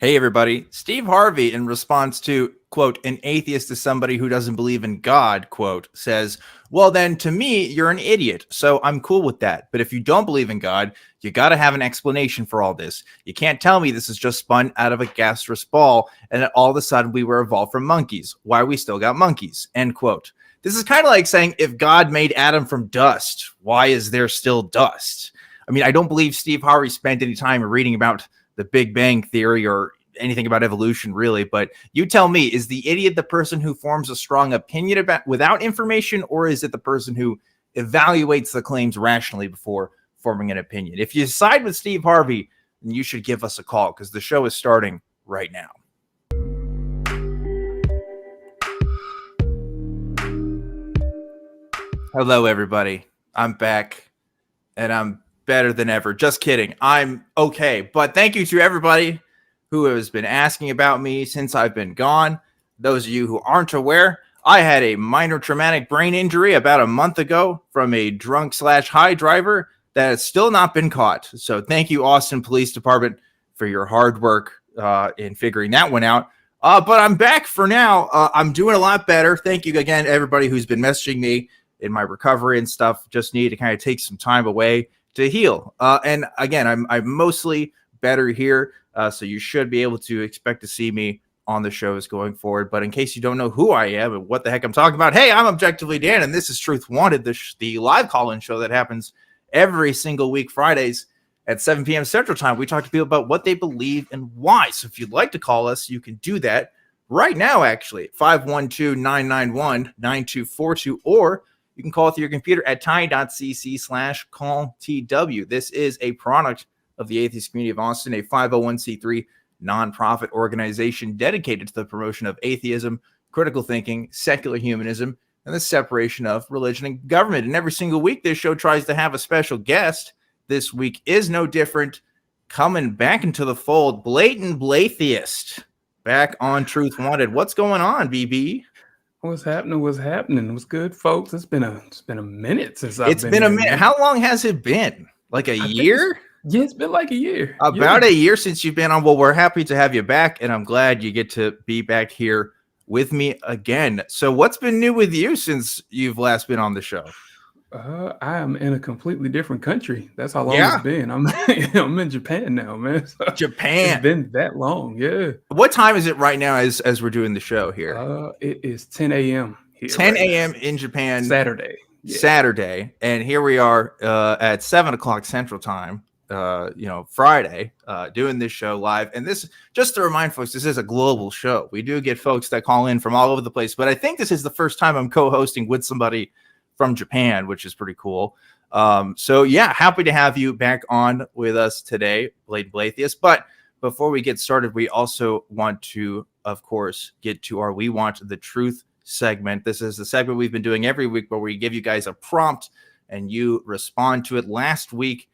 Hey, everybody. Steve Harvey, in response to, quote, an atheist is somebody who doesn't believe in God, quote, says, well, then to me, you're an idiot. So I'm cool with that. But if you don't believe in God, you got to have an explanation for all this. You can't tell me this is just spun out of a gaseous ball and that all of a sudden we were evolved from monkeys. Why we still got monkeys, end quote. This is kind of like saying if God made Adam from dust, why is there still dust? I mean, I don't believe Steve Harvey spent any time reading about the Big Bang Theory or anything about evolution, really. But you tell me, is the idiot the person who forms a strong opinion about without information, or is it the person who evaluates the claims rationally before forming an opinion? If you side with Steve Harvey, then you should give us a call because the show is starting right now. Hello, everybody. I'm back and I'm better than ever. Just kidding. I'm okay. But thank you to everybody who has been asking about me since I've been gone. Those of you who aren't aware, I had a minor traumatic brain injury about a month ago from a drunk/high driver that has still not been caught. So thank you, Austin Police Department, for your hard work in figuring that one out. But I'm back for now. I'm doing a lot better. Thank you again, everybody who's been messaging me in my recovery and stuff. Just need to kind of take some time away to heal. And again, I'm mostly better here. So you should be able to expect to see me on the shows going forward. But in case you don't know who I am and what the heck I'm talking about, hey, I'm Objectively Dan, and this is Truth Wanted, the live call-in show that happens every single week, Fridays at 7 p.m. Central Time. We talk to people about what they believe and why. So if you'd like to call us, you can do that right now, actually, 512-991-9242, or you can call through your computer at tiny.cc/calltw. This is a product of the Atheist Community of Austin, a 501c3 nonprofit organization dedicated to the promotion of atheism, critical thinking, secular humanism, and the separation of religion and government. And every single week, this show tries to have a special guest. This week is no different. Coming back into the fold, Blatant Blatheist, back on Truth Wanted. What's going on, BB? What's happening? What's good, folks? It's been a minute since It's been a minute. How long has it been? Like a year? Yeah, it's been like a year. About a year since you've been on. Well, we're happy to have you back, and I'm glad you get to be back here with me again. So what's been new with you since you've last been on the show? I am in a completely different country. That's how long it's been. I'm in Japan now, man. So Japan. It's been that long, yeah. What time is it right now as we're doing the show here? It is 10 a.m. here. 10 a.m. in Japan. Saturday. Yeah. Saturday. And here we are at 7 o'clock Central Time. Friday, doing this show live. And this, just to remind folks, this is a global show. We do get folks that call in from all over the place, but I think this is the first time I'm co-hosting with somebody from Japan, which is pretty cool. So yeah, happy to have you back on with us today, Blatant Blatheist. But before we get started, we also want to, of course, get to our We Want the Truth segment. This is the segment we've been doing every week where we give you guys a prompt and you respond to it. Last week,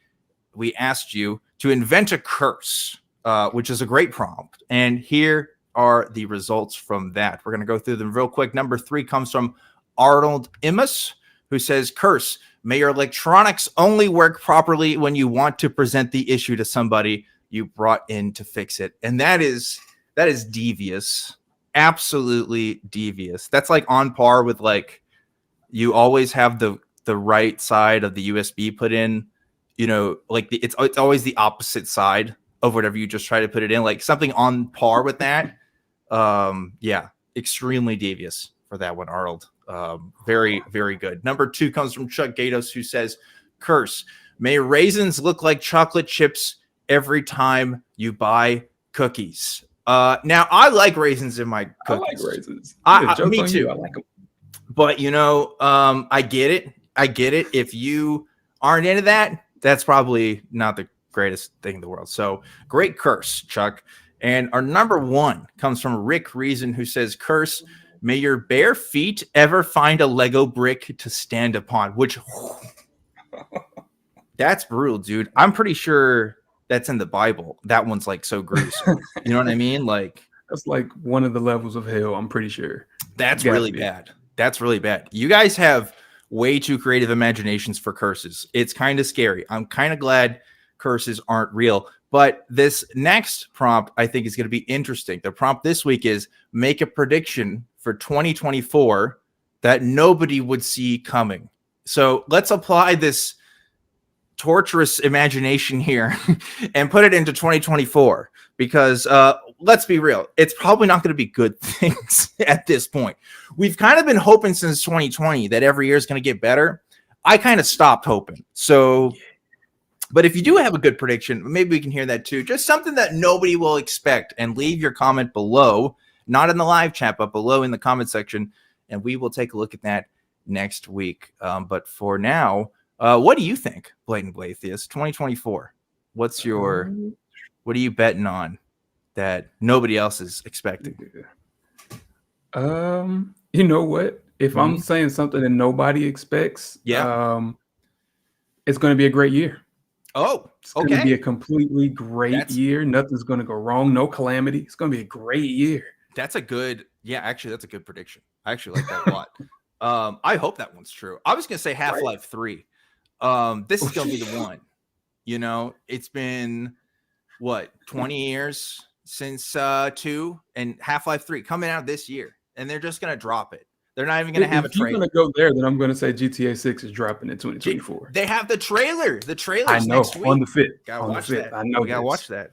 we asked you to invent a curse, which is a great prompt. And here are the results from that. We're going to go through them real quick. Number 3 comes from Arnold Immus, who says, curse, may your electronics only work properly when you want to present the issue to somebody you brought in to fix it. And that is devious. Absolutely devious. That's like on par with like, you always have the right side of the USB put in. Like it's always the opposite side of whatever you just try to put it in, like something on par with that. Yeah, extremely devious for that one, Arnold. Very, very good. Number 2 comes from Chuck Gatos, who says, curse, may raisins look like chocolate chips every time you buy cookies. Now, I like raisins in my cookies. I like raisins. Me too. I like them. But, I get it. If you aren't into that, that's probably not the greatest thing in the world. So great curse, Chuck. And our number 1 comes from Rick Reason, who says, curse, may your bare feet ever find a Lego brick to stand upon, which that's brutal, dude. I'm pretty sure that's in the Bible. That one's like so gruesome. You know what I mean? Like that's like one of the levels of hell, I'm pretty sure. That's really bad. That's really bad. You guys have way too creative imaginations for curses. It's kind of scary. I'm kind of glad curses aren't real, But this next prompt, I think, is going to be interesting. The prompt this week is make a prediction for 2024 that nobody would see coming. So let's apply this torturous imagination here and put it into 2024, because let's be real, it's probably not going to be good things at this point. We've kind of been hoping since 2020 that every year is going to get better. I kind of stopped hoping. So, but if you do have a good prediction, maybe we can hear that too. Just something that nobody will expect, and leave your comment below, not in the live chat, but below in the comment section, and we will take a look at that next week. But for now, what do you think, Blatant Blatheist, 2024? What are you betting on that nobody else is expecting? You know what? If I'm saying something that nobody expects, it's going to be a great year. Oh, it's going to be a completely great year. Nothing's going to go wrong. No calamity. It's going to be a great year. That's a good, actually, that's a good prediction. I actually like that a lot. I hope that one's true. I was going to say Half-Life 3. This is going to be the one. You know, it's been, 20 years since 2, and Half-Life 3 coming out this year, and they're just going to drop it. They're not even going to have a trailer. If you're going to go there, then I'm going to say GTA 6 is dropping in 2024. They have the trailer. The trailer's I know, next week. on the 5th. Gotta watch that. I know. We gotta watch that.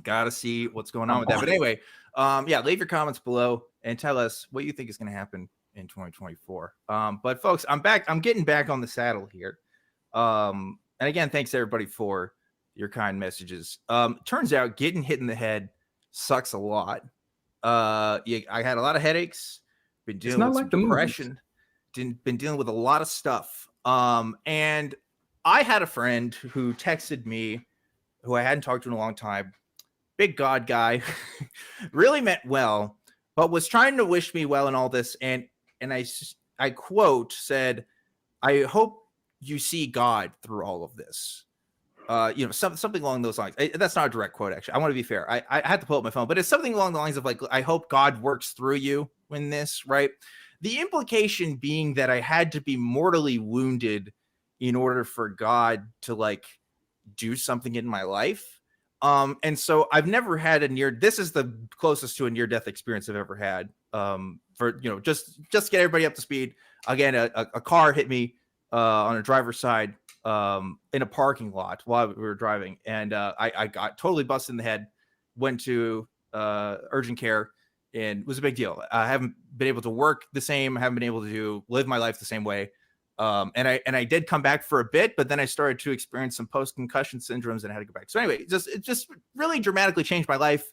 Gotta see what's going on with that. But anyway, leave your comments below and tell us what you think is going to happen in 2024. But folks, I'm back. I'm getting back on the saddle here. And again, thanks everybody for your kind messages. Turns out getting hit in the head sucks a lot. I had a lot of headaches. Been dealing with some depression. Been dealing with a lot of stuff. And I had a friend who texted me, who I hadn't talked to in a long time. Big God guy, really meant well, but was trying to wish me well in all this. And I quote said, "I hope you see God through all of this." Something along those lines. That's not a direct quote, actually. I want to be fair. I had to pull up my phone, but it's something along the lines of like, I hope God works through you in this, right? The implication being that I had to be mortally wounded in order for God to like do something in my life. And so I've never had this is the closest to a near-death experience I've ever had. Just get everybody up to speed. Again, a car hit me on a driver's side in a parking lot while we were driving, and I got totally busted in the head. Went to urgent care, and it was a big deal. I haven't been able to work the same. I haven't been able to live my life the same way. And I did come back for a bit, but then I started to experience some post-concussion syndromes and I had to go back. So anyway, it just really dramatically changed my life.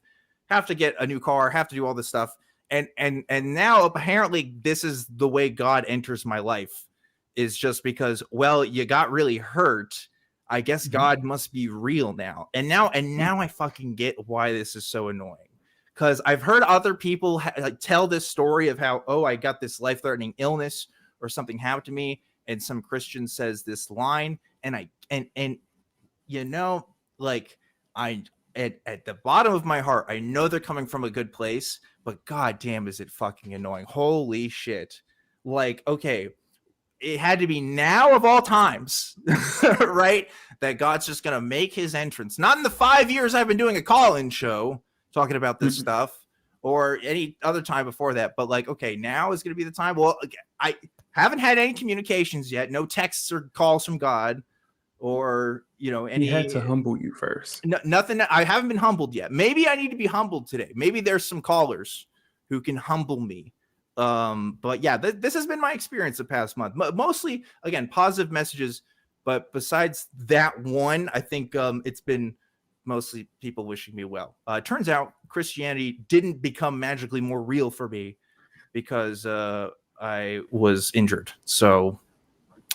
Have to get a new car, have to do all this stuff. And now apparently this is the way God enters my life, is just because, well, you got really hurt. I guess God must be real now. And now I fucking get why this is so annoying. Because I've heard other people tell this story of how, I got this life-threatening illness or something happened to me. And some Christian says this line, and at the bottom of my heart, I know they're coming from a good place, but god damn, is it fucking annoying. Holy shit. Like, okay, it had to be now of all times, right? That God's just going to make his entrance. Not in the 5 years I've been doing a call-in show talking about this stuff, or any other time before that. But like, okay, now is going to be the time. Well, I haven't had any communications yet. No texts or calls from God, or, any. He had to humble you first. Nothing. I haven't been humbled yet. Maybe I need to be humbled today. Maybe there's some callers who can humble me. But yeah, this has been my experience the past month. Mostly, again, positive messages. But besides that one, I think it's been mostly people wishing me well. Turns out Christianity didn't become magically more real for me because I was injured. So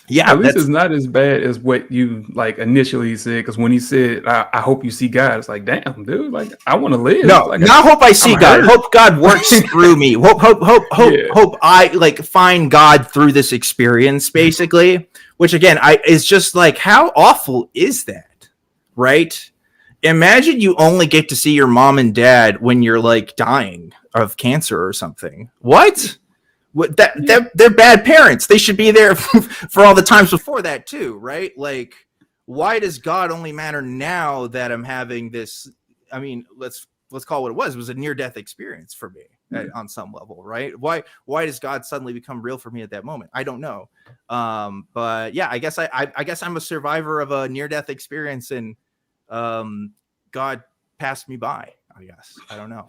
yeah, at least it's not as bad as what you like initially said. Because when he said, "I hope you see God," it's like, damn, dude, like I want to live. No, like, not hope I see God. Hope God works through me. Hope I like find God through this experience, basically. Which again, is just like, how awful is that, right? Imagine you only get to see your mom and dad when you're like dying of cancer or something. What? They're bad parents. They should be there for all the times before that too, right? Like, why does God only matter now that I'm having this? I mean, let's call it what it was. It was a near-death experience for me on some level, right? Why does God suddenly become real for me at that moment? I don't know. But yeah, I guess I guess I'm a survivor of a near-death experience, and God passed me by. I guess I don't know.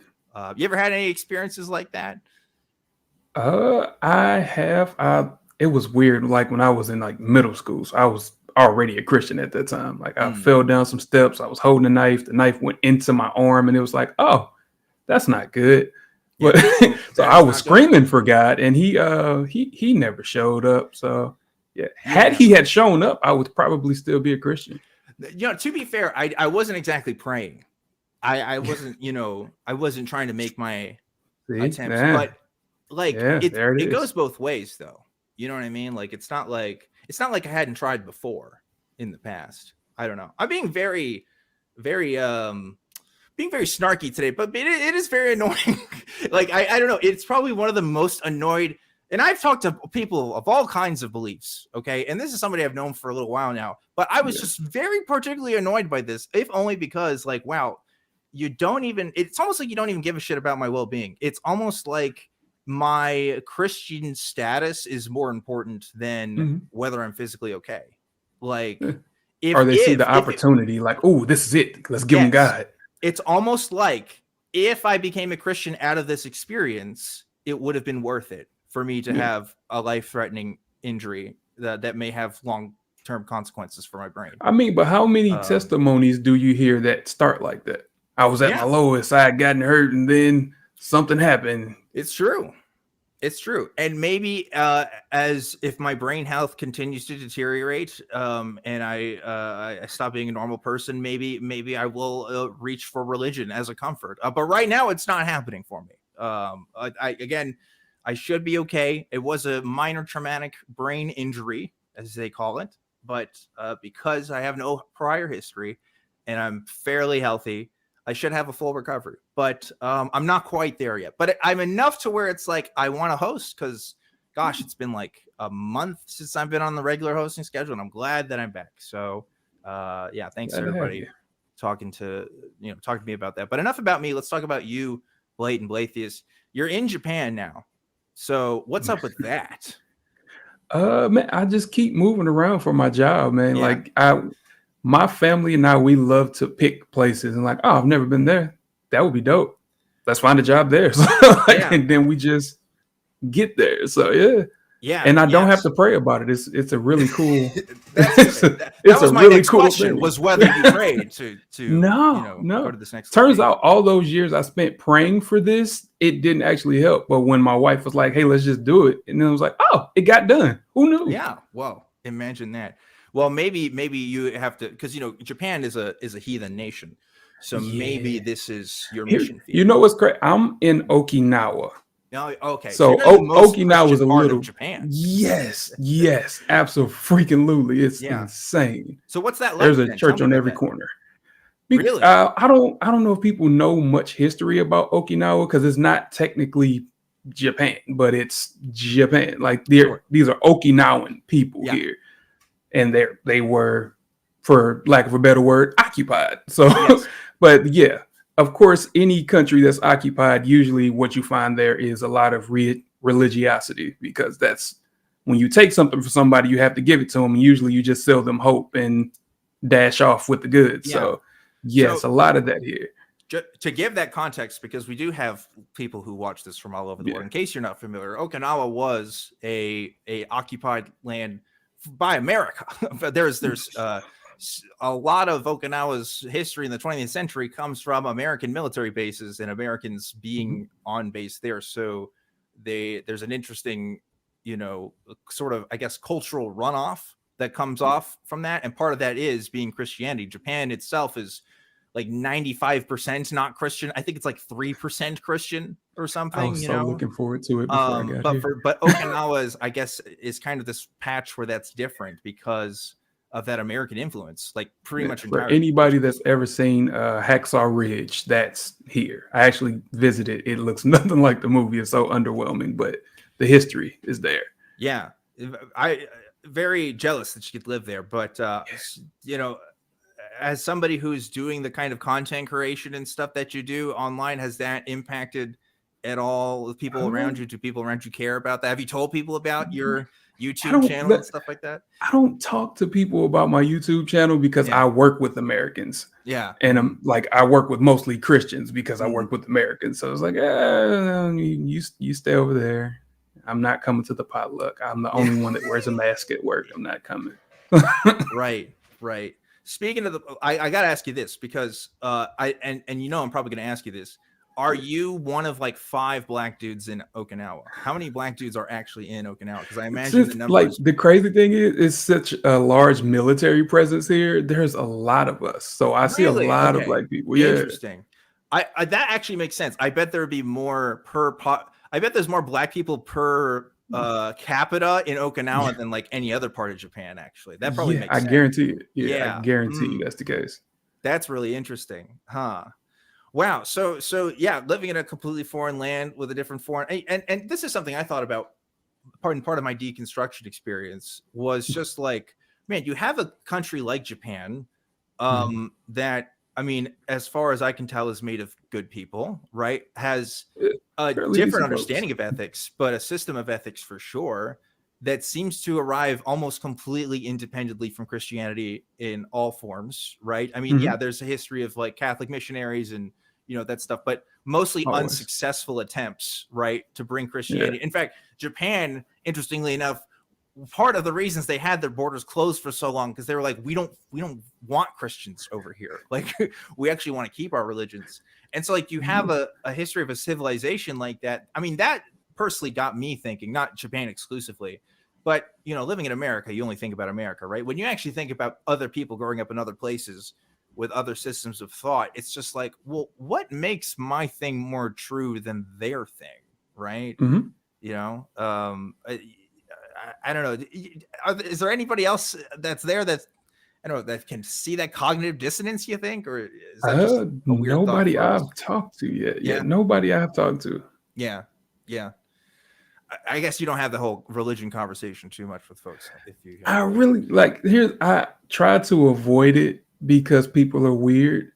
You ever had any experiences like that? I have. It was weird. Like when I was in like middle school, so I was already a Christian at that time. Like I fell down some steps. I was holding a knife. The knife went into my arm, and it was like, oh, that's not good. But so I was screaming for God, and he never showed up. So yeah, had he had shown up, I would probably still be a Christian. You know, to be fair, I wasn't exactly praying. I wasn't, you know, I wasn't trying to make my attempts, but like it goes both ways though. You know what I mean? Like it's not like I hadn't tried before in the past. I don't know. I'm being very snarky today, but it is very annoying. Like I don't know. It's probably one of the most annoyed. And I've talked to people of all kinds of beliefs. Okay, and this is somebody I've known for a little while now. But I was just very particularly annoyed by this, if only because like, wow, you don't even. It's almost like you don't even give a shit about my well-being. It's almost like my Christian status is more important than whether I'm physically okay. Like, or they see the opportunity, like, oh, this is it. Let's give them God. It's almost like if I became a Christian out of this experience, it would have been worth it for me to have a life-threatening injury that may have long-term consequences for my brain. I mean, but how many testimonies do you hear that start like that? I was at my lowest, I had gotten hurt, and then something happened. It's true. It's true. And maybe as if my brain health continues to deteriorate and I stop being a normal person, maybe I will reach for religion as a comfort. But right now, it's not happening for me. I should be okay. It was a minor traumatic brain injury, as they call it. But because I have no prior history and I'm fairly healthy, I should have a full recovery, but I'm not quite there yet. But I'm enough to where it's like I want to host because, gosh, it's been like a month since I've been on the regular hosting schedule, and I'm glad that I'm back. So, yeah, thanks everybody talking to me about that. But enough about me. Let's talk about you, Blatant Blatheist. You're in Japan now, so what's up with that? Man, I just keep moving around for my job, man. Like my family and I, we love to pick places and like, oh, I've never been there. That would be dope. Let's find a job there. So, and then we just get there. So yeah. And I don't have to pray about it. It's a really cool. That was my next question. Was whether you prayed to no. go to this next. Turns out all those years I spent praying for this, it didn't actually help. But when my wife was like, "Hey, let's just do it," and then I was like, "Oh, it got done." Who knew? Yeah. Well, imagine that. Well, maybe you have to, because Japan is a heathen nation, so maybe this is your mission field. You know what's great? I'm in Okinawa. No, okay. So Okinawa is a little Japan. Yes, absolutely. It's insane. So what's that like? There's a church on every corner. Really? I don't know if people know much history about Okinawa because it's not technically Japan, but it's Japan. Like these are Okinawan people here. And they were, for lack of a better word, occupied. So, but yeah, of course, any country that's occupied, usually what you find there is a lot of religiosity, because that's when you take something from somebody, you have to give it to them. And usually you just sell them hope and dash off with the goods. Yeah. So yes, a lot of that here. To give that context, because we do have people who watch this from all over the world. In case you're not familiar, Okinawa was a occupied land by America. There's a lot of Okinawa's history in the 20th century comes from American military bases and Americans being on base there. So there's an interesting, sort of, I guess, cultural runoff that comes off from that. And part of that is being Christianity. Japan itself is like 95% not Christian. I think it's like 3% Christian or something. I was looking forward to it before I got here. But Okinawa is, I guess, is kind of this patch where that's different because of that American influence. Like pretty much for anybody that's ever seen Hacksaw Ridge, that's here. I actually visited. It looks nothing like the movie. It's so underwhelming, but the history is there. Yeah, very jealous that you could live there. But you know, as somebody who's doing the kind of content creation and stuff that you do online, has that impacted at all the people around you? Do people around you care about that? Have you told people about your YouTube channel and stuff like that? I don't talk to people about my YouTube channel because I work with Americans. Yeah. And I'm like, I work with mostly Christians because I work with Americans. So it's like, you stay over there. I'm not coming to the potluck. I'm the only one that wears a mask at work. I'm not coming. Right. Speaking of I got to ask you this because and you know, I'm probably going to ask you this. Are you one of like 5 black dudes in Okinawa? How many black dudes are actually in Okinawa? Because I imagine the numbers. Like the crazy thing is, it's such a large military presence here. There's a lot of us, so I see a lot of black people. Yeah, interesting. I that actually makes sense. I bet there would be more I bet there's more black people per capita in Okinawa than like any other part of Japan. Actually, that probably makes sense. I guarantee it. Yeah, I guarantee you that's the case. That's really interesting, huh? Wow. So yeah, living in a completely foreign land with a different foreign and this is something I thought about. Part of my deconstruction experience was just like, man, you have a country like Japan, that, I mean, as far as I can tell, is made of good people, right? Has a different understanding of ethics, but a system of ethics for sure that seems to arrive almost completely independently from Christianity in all forms, right? I mean, yeah, there's a history of like Catholic missionaries and, you know, that stuff, but mostly unsuccessful attempts, right, to bring Christianity. In fact, Japan, interestingly enough, part of the reasons they had their borders closed for so long because they were like, we don't want Christians over here. Like, we actually want to keep our religions. And so, like, you have a history of a civilization like that. I mean, that personally got me thinking, not Japan exclusively, but, you know, living in America, you only think about America, right? When you actually think about other people growing up in other places with other systems of thought, it's just like, well, what makes my thing more true than their thing, right? You know, I don't know. Is there anybody else that's there that's, I don't know, that can see that cognitive dissonance, you think? Or is that just a weird nobody thought I've talked to yet? Yeah, nobody I've talked to. Yeah. I guess you don't have the whole religion conversation too much with folks. If you, I really like I try to avoid it because people are weird.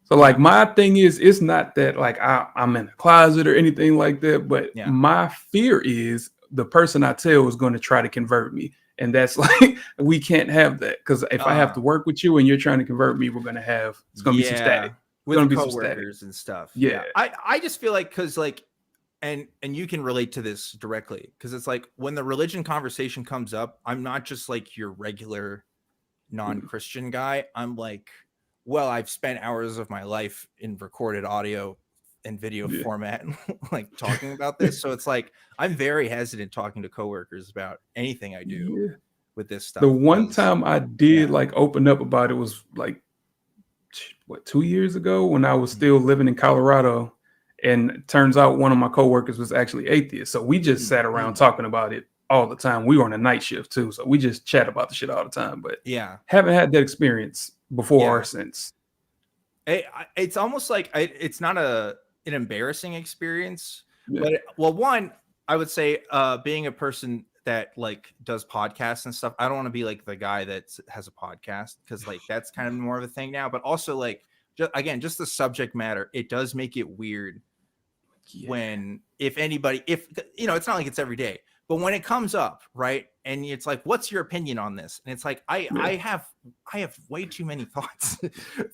So like my thing is, it's not that like I'm in a closet or anything like that, but my fear is the person I tell is going to try to convert me. And that's like, we can't have that because if I have to work with you and you're trying to convert me, it's going to be some static. With the coworkers and stuff. Yeah. I just feel like, because like, and you can relate to this directly, because it's like when the religion conversation comes up, I'm not just like your regular non-Christian guy. I'm like, well, I've spent hours of my life in recorded audio and video format, like talking about this. So it's like, I'm very hesitant talking to coworkers about anything I do with this stuff. The one time I did like open up about it was like, 2 years ago when I was still living in Colorado. And it turns out one of my coworkers was actually atheist. So we just sat around talking about it all the time. We were on a night shift too. So we just chat about the shit all the time. But haven't had that experience before or since. It's almost like it's not an embarrassing experience. But one, I would say being a person that like does podcasts and stuff, I don't want to be like the guy that has a podcast, because like that's kind of more of a thing now. But also like, just the subject matter, it does make it weird when, if you know, it's not like it's every day, but when it comes up, right, and it's like, what's your opinion on this? And it's like, I have way too many thoughts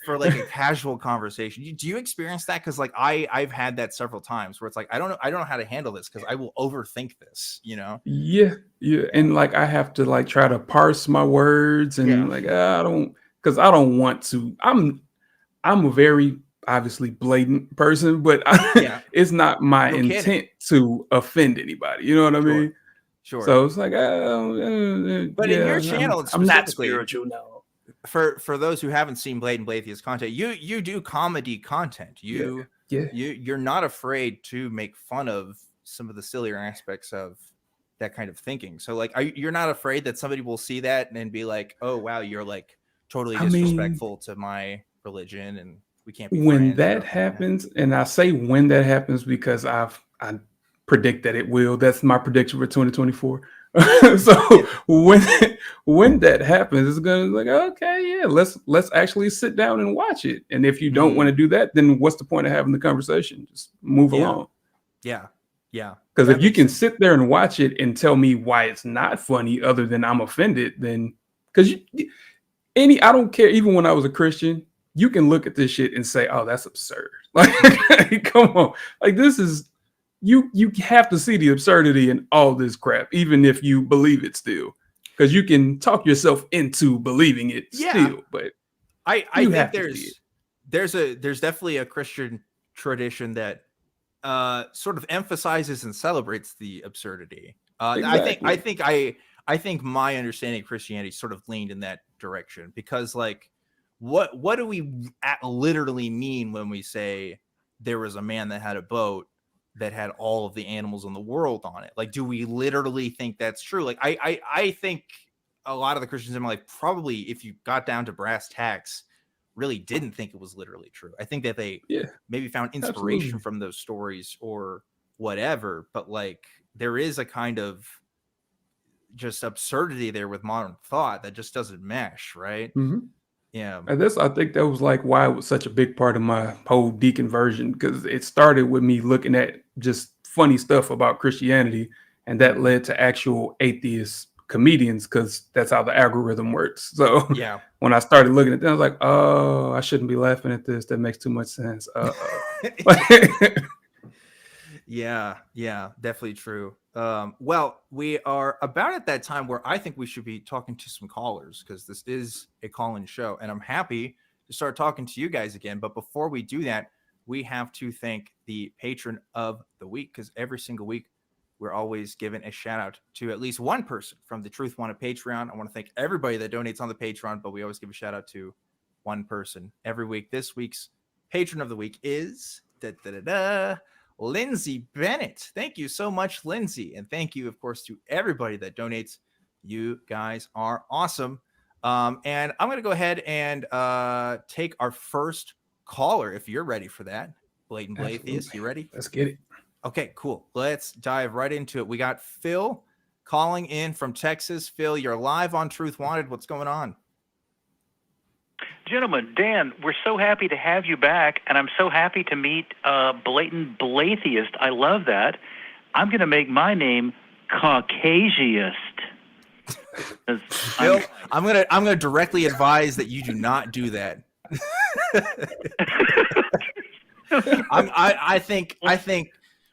for like a casual conversation. Do you experience that? Because like I've had that several times where it's like, I don't know how to handle this because I will overthink this, you know? And like I have to like try to parse my words and like I don't want to. I'm a very obviously blatant person, but it's not my intent to offend anybody. You know what I mean? Sure. So it's like, but in your channel, I'm not spiritual. No. For those who haven't seen Blatant Blatheist content, you do comedy content. You're not afraid to make fun of some of the sillier aspects of that kind of thinking. So like, you're not afraid that somebody will see that and be like, oh wow, you're like totally disrespectful to my religion, and we can't be when that happens. And I say when that happens because I predict that it will. That's my prediction for 2024. So when that happens, it's gonna be like, okay, yeah, let's actually sit down and watch it. And if you don't want to do that, then what's the point of having the conversation? Just move along. Yeah. Because if you can sit there and watch it and tell me why it's not funny, other than I'm offended, then because I don't care. Even when I was a Christian, you can look at this shit and say, "Oh, that's absurd." Like, come on, like this is you have to see the absurdity in all this crap, even if you believe it still, because you can talk yourself into believing it still. But I think there's definitely a Christian tradition that sort of emphasizes and celebrates the absurdity. Exactly. I think my understanding of Christianity sort of leaned in that direction, because like what do we literally mean when we say there was a man that had a boat that had all of the animals in the world on it? Like, do we literally think that's true? Like, I think a lot of the Christians in my life, probably if you got down to brass tacks, really didn't think it was literally true. I think that they maybe found inspiration from those stories or whatever, but like there is a kind of just absurdity there with modern thought that just doesn't mesh, right? Yeah. And I think that was like why it was such a big part of my whole deconversion, because it started with me looking at just funny stuff about Christianity, and that led to actual atheist comedians, because that's how the algorithm works. So yeah, when I started looking at that, I was like, oh, I shouldn't be laughing at this. That makes too much sense. Yeah, definitely true. Well, we are about at that time where I think we should be talking to some callers, because this is a call-in show, and I'm happy to start talking to you guys again. But before we do that, we have to thank the patron of the week, because every single week we're always giving a shout out to at least one person from the Truth Wanted Patreon. I want to thank everybody that donates on the Patreon, but we always give a shout out to one person every week. This week's patron of the week is Lindsay Bennett. Thank you so much, Lindsay. And thank you, of course, to everybody that donates. You guys are awesome. And I'm going to go ahead and take our first caller, if you're ready for that. Blatant Blatheist, you ready? Let's get it. Okay, cool. Let's dive right into it. We got Phil calling in from Texas. Phil, you're live on Truth Wanted. What's going on? Gentlemen, Dan, we're so happy to have you back, and I'm so happy to meet Blatant Blatheist. I love that. I'm going to make my name Caucasiast. Phil, I'm gonna directly advise that you do not do that. I think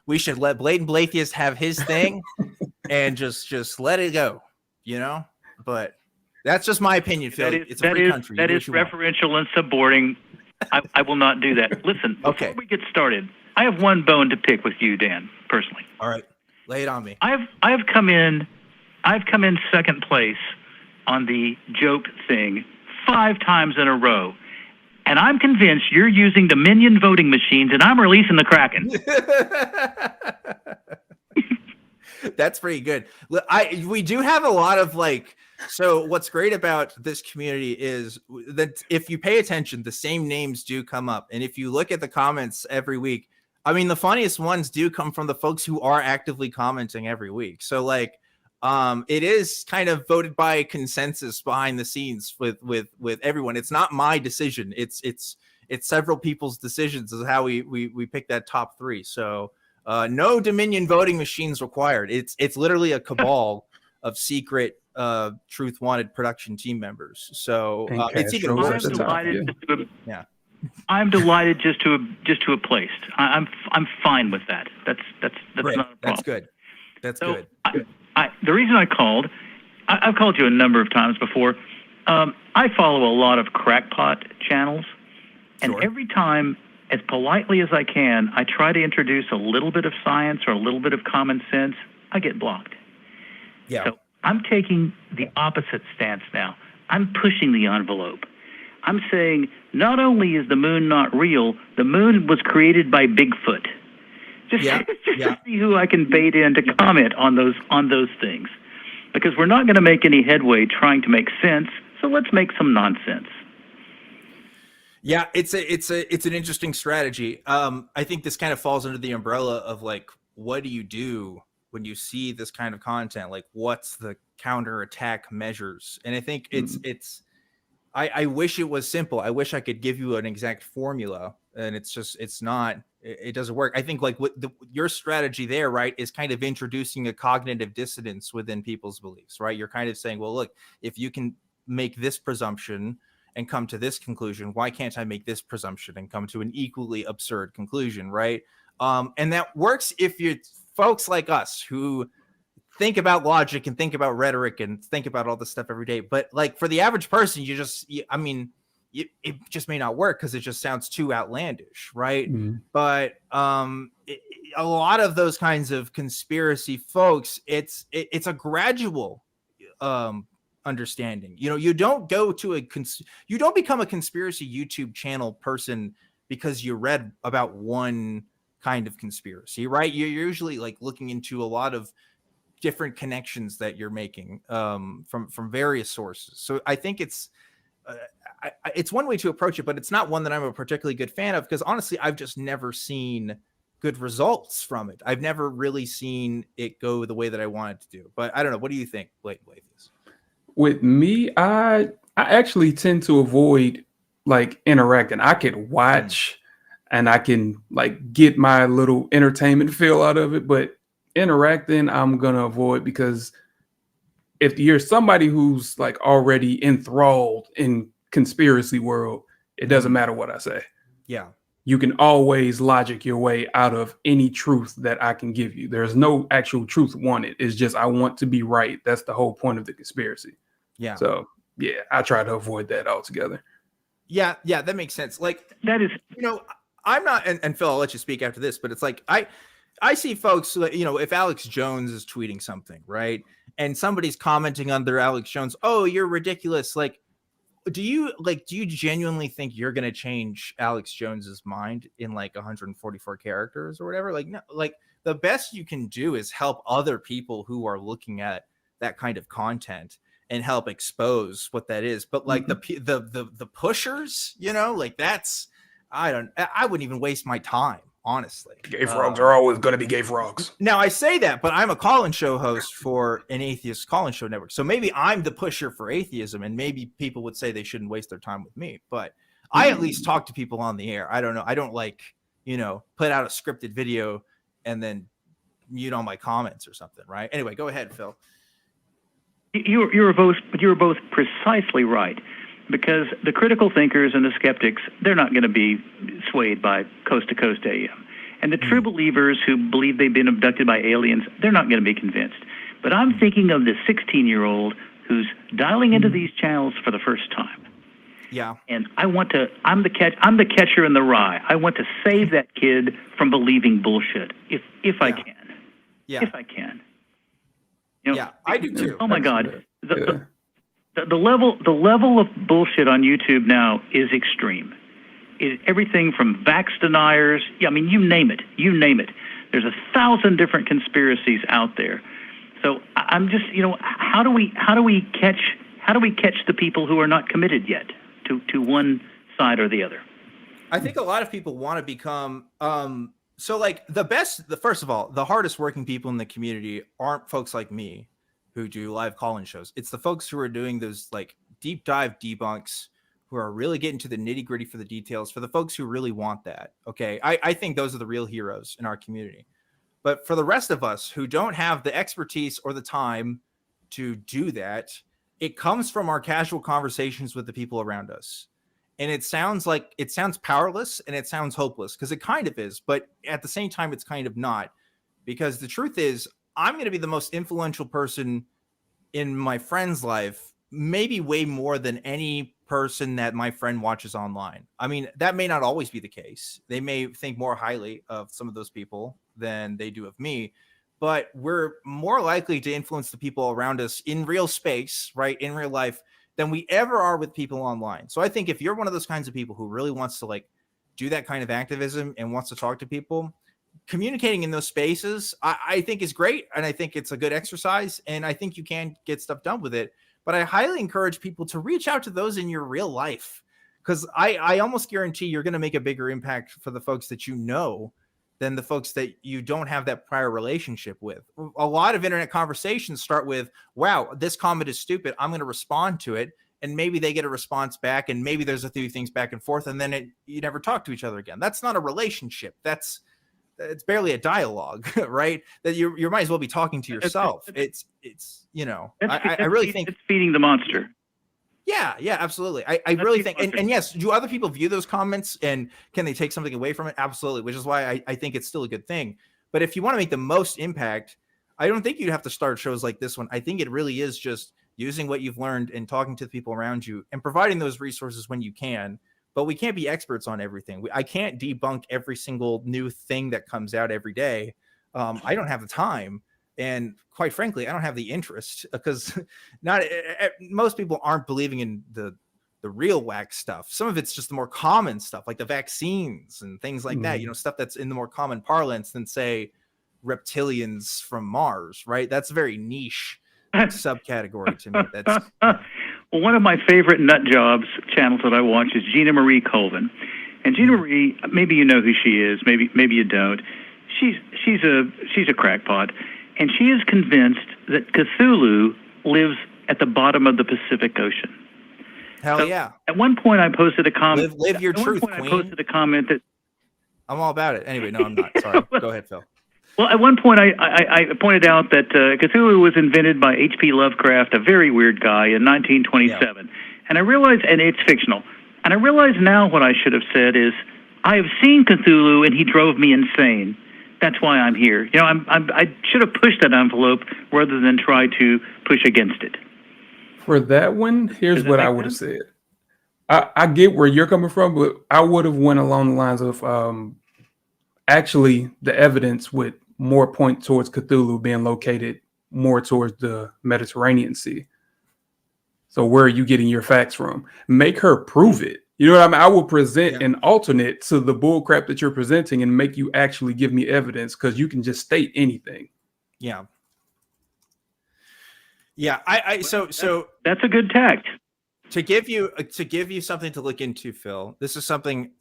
we should let Blatant Blatheist have his thing and just let it go, you know? But that's just my opinion, Phil. It's a free country. That is referential and subordinating. I will not do that. Listen, before we get started, I have one bone to pick with you, Dan, personally. All right. Lay it on me. I've come in second place on the joke thing 5 times in a row. And I'm convinced you're using Dominion voting machines, and I'm releasing the Kraken. That's pretty good. We do have a lot of so what's great about this community is that if you pay attention, the same names do come up. And if you look at the comments every week, I mean, the funniest ones do come from the folks who are actively commenting every week. So it is kind of voted by consensus behind the scenes with everyone. It's not my decision. It's several people's decisions is how we pick that top 3. So no Dominion voting machines required. It's literally a cabal of secret Truth Wanted production team members. So it's even worse. I'm delighted just to have placed. I'm fine with that. That's Great. not a problem. That's good. That's good. The reason I called, I've called you a number of times before. I follow a lot of crackpot channels, and every time, as politely as I can, I try to introduce a little bit of science or a little bit of common sense, I get blocked. Yeah. So I'm taking the opposite stance now. I'm pushing the envelope. I'm saying not only is the moon not real, the moon was created by Bigfoot. Just to see who I can bait in to comment on those things, because we're not going to make any headway trying to make sense. So let's make some nonsense. Yeah, it's an interesting strategy. I think this kind of falls under the umbrella of what do you do when you see this kind of content, like what's the counterattack measures? And I think I wish it was simple. I wish I could give you an exact formula, and it's not. It doesn't work. I think like your strategy there, right, is kind of introducing a cognitive dissonance within people's beliefs, right? You're kind of saying, well, look, if you can make this presumption and come to this conclusion, why can't I make this presumption and come to an equally absurd conclusion, right? And that works if you folks like us who think about logic and think about rhetoric and think about all this stuff every day. But like for the average person, it just may not work because it just sounds too outlandish, right? But a lot of those kinds of conspiracy folks, it's a gradual understanding. You don't go to you don't become a conspiracy YouTube channel person because you read about one kind of conspiracy, right? You're usually like looking into a lot of different connections that you're making from various sources. So I think it's one way to approach it, but it's not one that I'm a particularly good fan of because honestly, I've just never seen good results from it. I've never really seen it go the way that I want it to do. But I don't know. What do you think, Blatant? With me, I actually tend to avoid like interacting. I could watch and I can like get my little entertainment feel out of it, but interacting I'm gonna avoid because if you're somebody who's like already enthralled in conspiracy world, it doesn't matter what I say. Yeah. You can always logic your way out of any truth that I can give you. There's no actual truth wanted. It's just I want to be right. That's the whole point of the conspiracy. Yeah. So yeah, I try to avoid that altogether. Yeah, that makes sense. Like that is, I'm not, and Phil, I'll let you speak after this, but it's like I see folks, if Alex Jones is tweeting something, right, and somebody's commenting under Alex Jones, oh, you're ridiculous. Like, do you genuinely think you're gonna change Alex Jones's mind in like 144 characters or whatever? Like, no, like the best you can do is help other people who are looking at that kind of content and help expose what that is. But like the pushers, like that's, I wouldn't even waste my time, honestly. Gay frogs are always going to be gay frogs. Now I say that, but I'm a call-in show host for an atheist call-in show network. So maybe I'm the pusher for atheism, and maybe people would say they shouldn't waste their time with me. But I at least talk to people on the air. I don't know. I don't like, put out a scripted video and then mute all my comments or something, right? Anyway, go ahead, Phil. You were both precisely right, because the critical thinkers and the skeptics, they're not going to be swayed by coast to coast AM. And the true believers who believe they've been abducted by aliens, they're not going to be convinced. But I'm thinking of the 16-year-old who's dialing into these channels for the first time. Yeah. And I'm the catcher in the rye. I want to save that kid from believing bullshit if I can. Yeah. If I can. I do too. Oh my God. The level of bullshit on YouTube now is extreme. Everything from vax deniers. Yeah, I mean, you name it. There's 1,000 different conspiracies out there. So I'm just, how do we catch the people who are not committed yet to one side or the other? I think a lot of people want to become so like first of all, the hardest working people in the community aren't folks like me who do live call-in shows. It's the folks who are doing those like deep dive debunks, who are really getting to the nitty gritty for the details, for the folks who really want that. Okay. I think those are the real heroes in our community. But for the rest of us who don't have the expertise or the time to do that, it comes from our casual conversations with the people around us. And it sounds powerless and it sounds hopeless, because it kind of is, but at the same time, it's kind of not, because the truth is I'm going to be the most influential person in my friend's life, maybe way more than any person that my friend watches online. I mean, that may not always be the case. They may think more highly of some of those people than they do of me, but we're more likely to influence the people around us in real space, right, in real life, than we ever are with people online. So I think if you're one of those kinds of people who really wants to like do that kind of activism and wants to talk to people, communicating in those spaces, I think is great. And I think it's a good exercise, and I think you can get stuff done with it. But I highly encourage people to reach out to those in your real life, because I almost guarantee you're going to make a bigger impact for the folks that than the folks that you don't have that prior relationship with. A lot of internet conversations start with, wow, this comment is stupid, I'm going to respond to it. And maybe they get a response back, and maybe there's a few things back and forth, and then you never talk to each other again. That's not a relationship. It's barely a dialogue, right? That you might as well be talking to yourself. It's I really think it's feeding the monster. Yeah, absolutely. I really think, and yes, do other people view those comments, and can they take something away from it? Absolutely, which is why I think it's still a good thing. But if you want to make the most impact, I don't think you'd have to start shows like this one. I think it really is just using what you've learned and talking to the people around you and providing those resources when you can. But we can't be experts on everything. I can't debunk every single new thing that comes out every day. I don't have the time. And quite frankly, I don't have the interest, because most people aren't believing in the real whack stuff. Some of it's just the more common stuff, like the vaccines and things like that, stuff that's in the more common parlance than, say, reptilians from Mars, right? That's a very niche subcategory to me. That's well, one of my favorite nut jobs channels that I watch is Gina Marie Colvin. And Gina Marie, maybe you know who she is, maybe you don't. She's a crackpot. And she is convinced that Cthulhu lives at the bottom of the Pacific Ocean. Hell yeah. At one point, I posted a comment. Live your truth, Queen. I posted a comment that... I'm all about it. Anyway, no, I'm not. Sorry. Go ahead, Phil. Well, at one point, I pointed out that Cthulhu was invented by H.P. Lovecraft, a very weird guy, in 1927. Yeah. And I realized, and it's fictional, and I realize now what I should have said is, I have seen Cthulhu, and he drove me insane. That's why I'm here. I should have pushed that envelope rather than try to push against it. For that one, here's what I would have said. I get where you're coming from, but I would have went along the lines of actually the evidence would more point towards Cthulhu being located more towards the Mediterranean Sea. So where are you getting your facts from? Make her prove it. You know what I mean? I will present an alternate to the bullcrap that you're presenting and make you actually give me evidence, because you can just state anything. Yeah. So that's a good tact. To give you something to look into, Phil. This is something.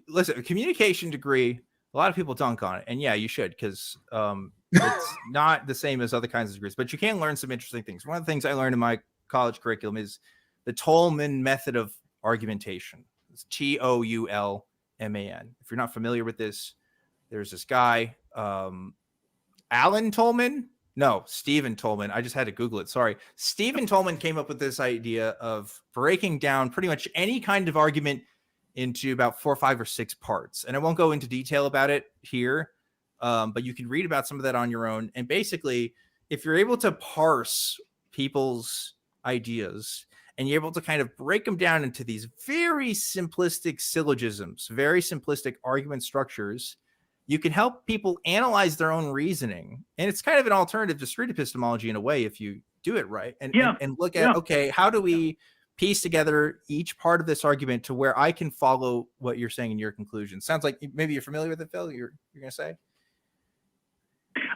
Listen, a communication degree. A lot of people dunk on it, and yeah, you should, because it's not the same as other kinds of degrees. But you can learn some interesting things. One of the things I learned in my college curriculum is the Tolman method of argumentation. It's Toulman. If you're not familiar with this, there's this guy, Alan Tolman. No, Stephen Tolman. I just had to Google it. Sorry. Stephen Tolman came up with this idea of breaking down pretty much any kind of argument into about 4, 5, or 6 parts. And I won't go into detail about it here, but you can read about some of that on your own. And basically, if you're able to parse people's ideas and you're able to kind of break them down into these very simplistic syllogisms, very simplistic argument structures, you can help people analyze their own reasoning. And it's kind of an alternative to street epistemology in a way, if you do it right. And look at, okay, how do we piece together each part of this argument to where I can follow what you're saying in your conclusion? Sounds like maybe you're familiar with it, Phil, you're going to say?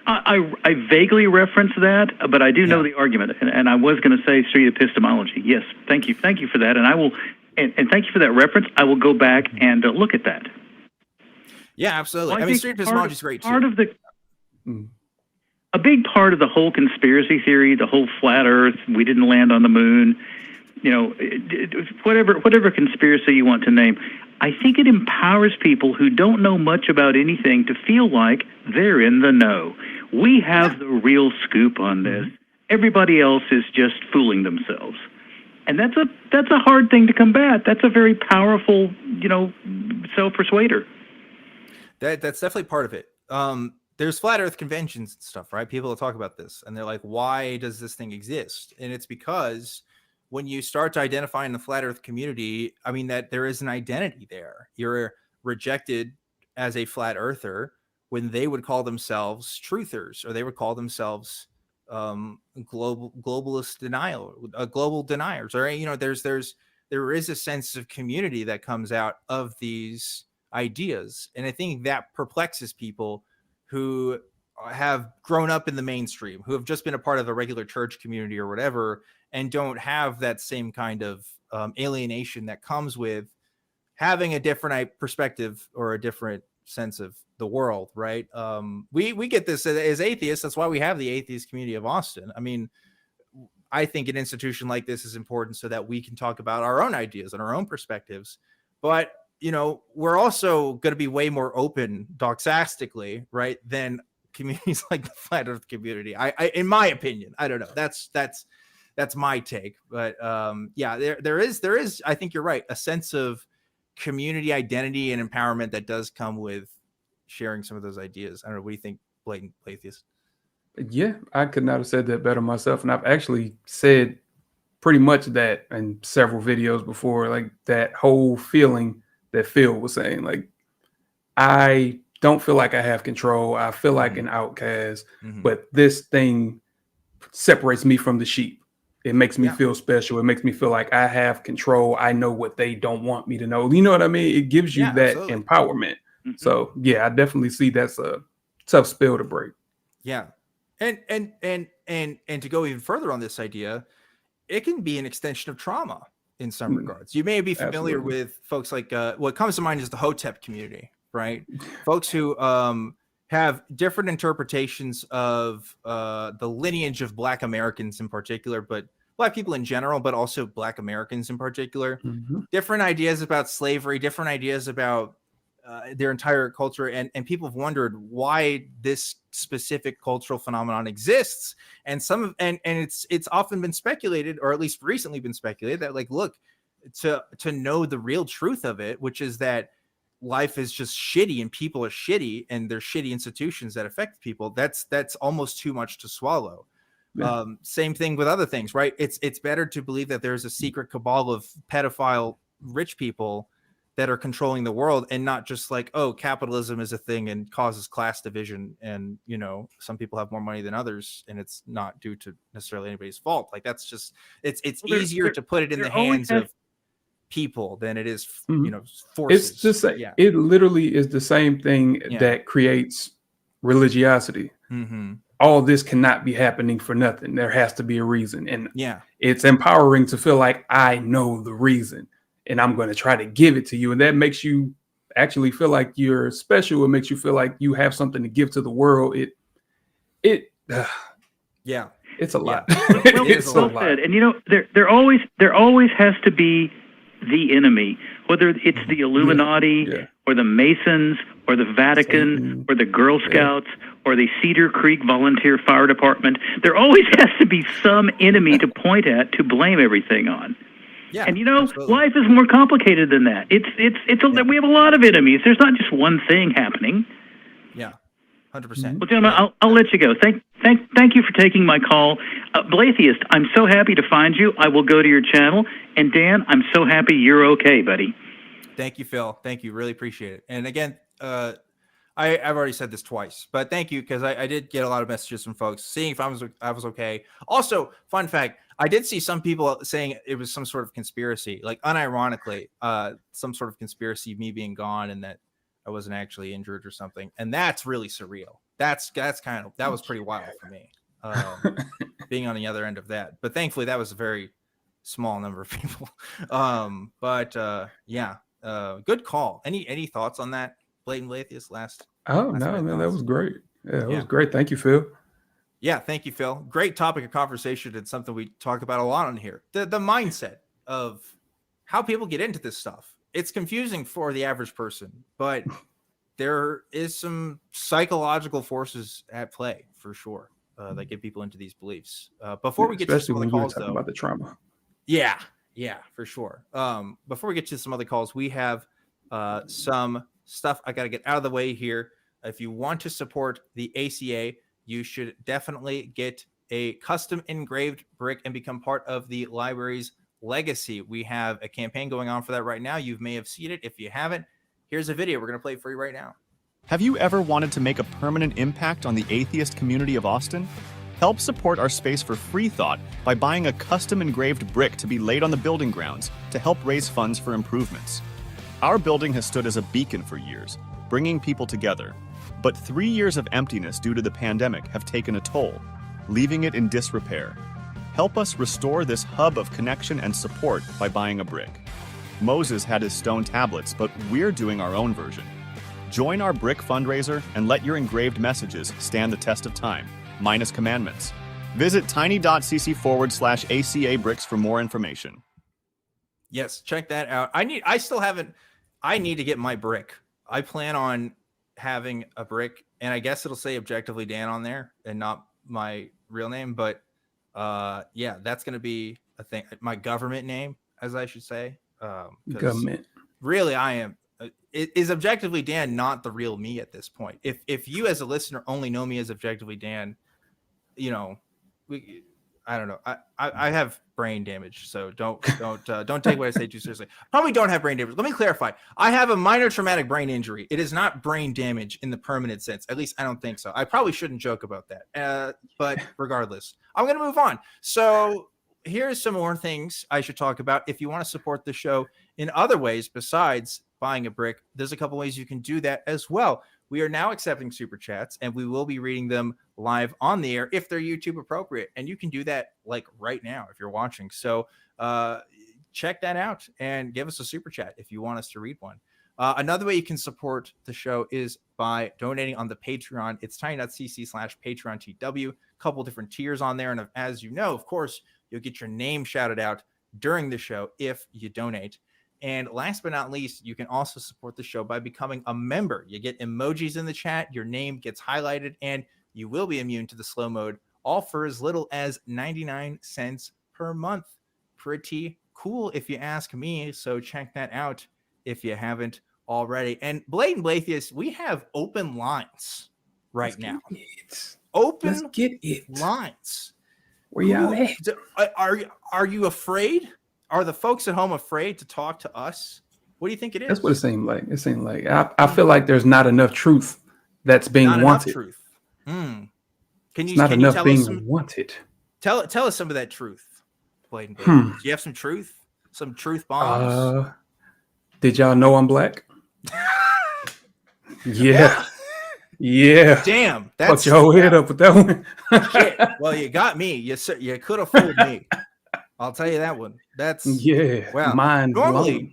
I vaguely reference that, but I do know the argument, and I was going to say street epistemology. Yes, thank you for that, and I will, and thank you for that reference. I will go back and look at that. Yeah, absolutely. Well, I mean, street epistemology is great too. A big part of the whole conspiracy theory, the whole flat Earth, we didn't land on the moon, whatever conspiracy you want to name. I think it empowers people who don't know much about anything to feel like they're in the know. We have the real scoop on this. Everybody else is just fooling themselves. And that's a hard thing to combat. That's a very powerful, self-persuader. That's definitely part of it. There's flat Earth conventions and stuff, right? People talk about this, and they're like, why does this thing exist? And it's because when you start to identify in the flat Earth community, I mean, that there is an identity there. You're rejected as a flat Earther when they would call themselves truthers, or they would call themselves globalist global deniers, or there is a sense of community that comes out of these ideas. And I think that perplexes people who have grown up in the mainstream, who have just been a part of a regular church community or whatever, and don't have that same kind of alienation that comes with having a different perspective or a different sense of the world, right? We get this as atheists. That's why we have the Atheist Community of Austin. I mean, I think an institution like this is important so that we can talk about our own ideas and our own perspectives. But, you know, we're also going to be way more open doxastically, right, than communities like the Flat Earth community. I in my opinion, I don't know. That's my take. But yeah, there is, I think you're right, a sense of community identity and empowerment that does come with sharing some of those ideas. I don't know. What do you think, Blatant Atheist? Yeah, I could not have said that better myself. And I've actually said pretty much that in several videos before, like that whole feeling that Phil was saying, like, I don't feel like I have control. I feel like an outcast, but this thing separates me from the sheep. It makes me feel special. It makes me feel like I have control. I know what they don't want me to know. You know what I mean? It gives you that empowerment. So yeah, I definitely see that's a tough spill to break. Yeah. And to go even further on this idea, it can be an extension of trauma in some regards. You may be familiar with folks like what comes to mind is the Hotep community, right? Folks who have different interpretations of the lineage of Black Americans in particular, but Black people in general, but also Black Americans in particular. Different ideas about slavery, different ideas about their entire culture, and people have wondered why this specific cultural phenomenon exists. And it's often been speculated, or at least recently been speculated, that like, look, to know the real truth of it, which is that life is just shitty and people are shitty and there's shitty institutions that affect people. That's almost too much to swallow. Yeah. Same thing with other things, right? It's better to believe that there's a secret cabal of pedophile rich people that are controlling the world, and not just like, oh, capitalism is a thing and causes class division, and you know, some people have more money than others and it's not due to necessarily anybody's fault. Like, that's just it's easier to put it in the hands of people than it is you know, forces. It's just it literally is the same thing that creates religiosity. All this cannot be happening for nothing. There has to be a reason, and it's empowering to feel like I know the reason and I'm going to try to give it to you. And that makes you actually feel like you're special. It makes you feel like you have something to give to the world. It's a lot. Well, it's a lot. And you know, there always has to be the enemy, whether it's the Illuminati or the Masons or the Vatican or the Girl Scouts or the Cedar Creek Volunteer Fire Department. There always has to be some enemy to point at, to blame everything on. Yeah, and you know, life is more complicated than that. We have a lot of enemies. There's not just one thing happening. Yeah, 100%. Well, gentlemen, I'll let you go. Thank you for taking my call. Blatheist, I'm so happy to find you. I will go to your channel. And Dan, I'm so happy you're okay, buddy. Thank you, Phil. Thank you. Really appreciate it. And again, I've already said this twice, but thank you, because I did get a lot of messages from folks seeing if I was okay. Also, fun fact, I did see some people saying it was some sort of conspiracy, like unironically, some sort of conspiracy, me being gone and that I wasn't actually injured or something. And that's really surreal. That was pretty wild for me, being on the other end of that. But thankfully, that was a very small number of people. Good call. Any thoughts on that, Blatant Atheist? Last no, man, that was great. Yeah, that was great. Thank you, Phil. Yeah, thank you, Phil. Great topic of conversation, and something we talk about a lot on here. The mindset of how people get into this stuff. It's confusing for the average person, but there is some psychological forces at play for sure that get people into these beliefs. Before we get to some other calls, though, about the trauma. Yeah, for sure. Before we get to some other calls, we have some stuff I got to get out of the way here. If you want to support the ACA, you should definitely get a custom engraved brick and become part of the library's legacy. We have a campaign going on for that right now. You may have seen it. If you haven't, here's a video we're going to play for you right now. Have you ever wanted to make a permanent impact on the Atheist Community of Austin? Help support our space for free thought by buying a custom engraved brick to be laid on the building grounds to help raise funds for improvements. Our building has stood as a beacon for years, bringing people together. But 3 years of emptiness due to the pandemic have taken a toll, leaving it in disrepair. Help us restore this hub of connection and support by buying a brick. Moses had his stone tablets, but we're doing our own version. Join our brick fundraiser and let your engraved messages stand the test of time, minus commandments. Visit tiny.cc/ACA bricks for more information. Yes, check that out. I need to get my brick. I plan on having a brick, and I guess it'll say Objectively Dan on there and not my real name, but yeah, that's going to be a thing. My government name, as I should say. Government. Really, I am. Is Objectively Dan not the real me at this point? If you as a listener only know me as Objectively Dan, you know, I don't know. I have brain damage, so don't take what I say too seriously. Probably don't have brain damage. Let me clarify. I have a minor traumatic brain injury. It is not brain damage in the permanent sense. At least I don't think so. I probably shouldn't joke about that. But regardless, I'm going to move on. So here's some more things I should talk about. If you want to support the show in other ways besides buying a brick, there's a couple ways you can do that as well. We are now accepting super chats, and we will be reading them live on the air if they're YouTube appropriate. And you can do that like right now if you're watching. So check that out and give us a super chat if you want us to read one. Another way you can support the show is by donating on the Patreon. It's tiny.cc/PatreonTW. A couple different tiers on there. And as you know, of course, you'll get your name shouted out during the show if you donate. And last but not least, you can also support the show by becoming a member. You get emojis in the chat, your name gets highlighted, and you will be immune to the slow mode, all for as little as 99 cents per month. Pretty cool if you ask me, so check that out if you haven't already. And Blatant Blatheist, we have open lines right now. Open lines. Where y'all at? Are you afraid? Are the folks at home afraid to talk to us? What do you think it is? That's what it seemed like. It seemed like I feel like there's not enough truth that's being wanted. Truth. Can you not enough tell being us some, wanted. Tell us some of that truth, Blatant. Do you have some truth? Some truth bombs? Did y'all know I'm black? Yeah. Yeah. Damn. That's fuck your head up with that one. Shit. Well, you got me. You could have fooled me. I'll tell you that one. That's well. Mind normally blown.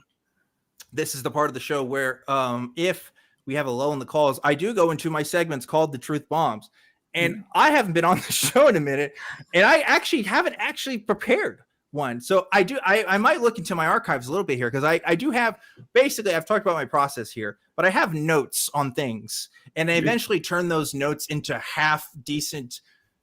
This is the part of the show where if we have a lull in the calls, I do go into my segments called the Truth Bombs. And I haven't been on the show in a minute, and I haven't prepared one. So I might look into my archives a little bit here, because I do have, basically, I've talked about my process here, but I have notes on things, and I eventually turn those notes into half decent,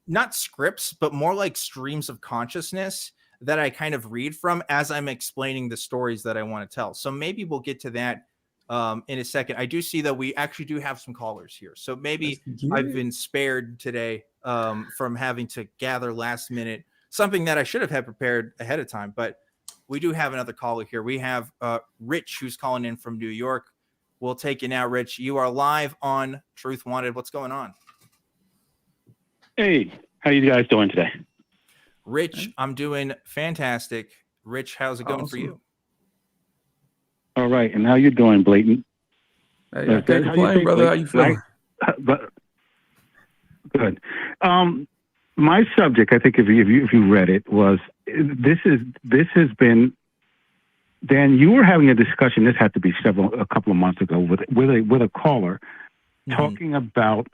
not scripts, but more like streams of consciousness that I kind of read from as I'm explaining the stories that I want to tell. So maybe we'll get to that in a second. I do see that we actually do have some callers here. So maybe I've been spared today from having to gather last minute, something that I should have had prepared ahead of time. But we do have another caller here. We have Rich, who's calling in from New York. We'll take you now, Rich. You are live on Truth Wanted. What's going on? Hey, how you guys doing today? Rich, I'm doing fantastic. Rich, how's it going for you? All right, and how you doing, Blatant? Hey, I can't complain, brother. How you feeling? Good. My subject, I think, if you read it, was this has been. Dan, you were having a discussion. This had to be a couple of months ago with a caller talking about.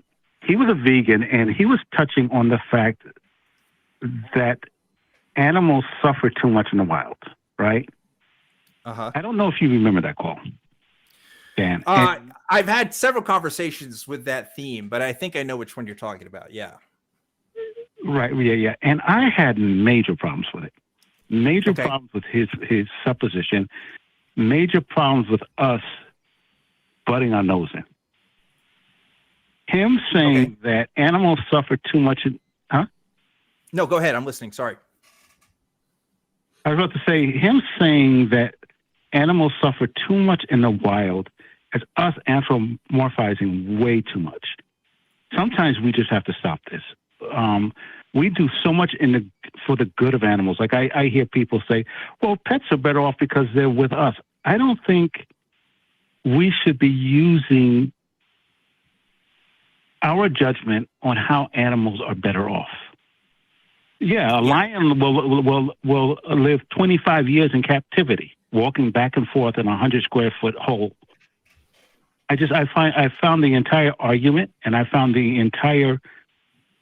He was a vegan, and he was touching on the fact that animals suffer too much in the wild, right? I don't know if you remember that call, Dan. I've had several conversations with that theme, but I think I know which one you're talking about. Yeah. Right. Yeah. And I had major problems with it. Major problems with his supposition. Major problems with us butting our nose in. Him saying that animals suffer too much. No, go ahead. I'm listening. Sorry. I was about to say, him saying that animals suffer too much in the wild as us anthropomorphizing way too much. Sometimes we just have to stop this. We do so much for the good of animals. Like I hear people say, well, pets are better off because they're with us. I don't think we should be using our judgment on how animals are better off. Yeah, a lion will live 25 years in captivity, walking back and forth in a 100 square foot hole. I found the entire argument and I found the entire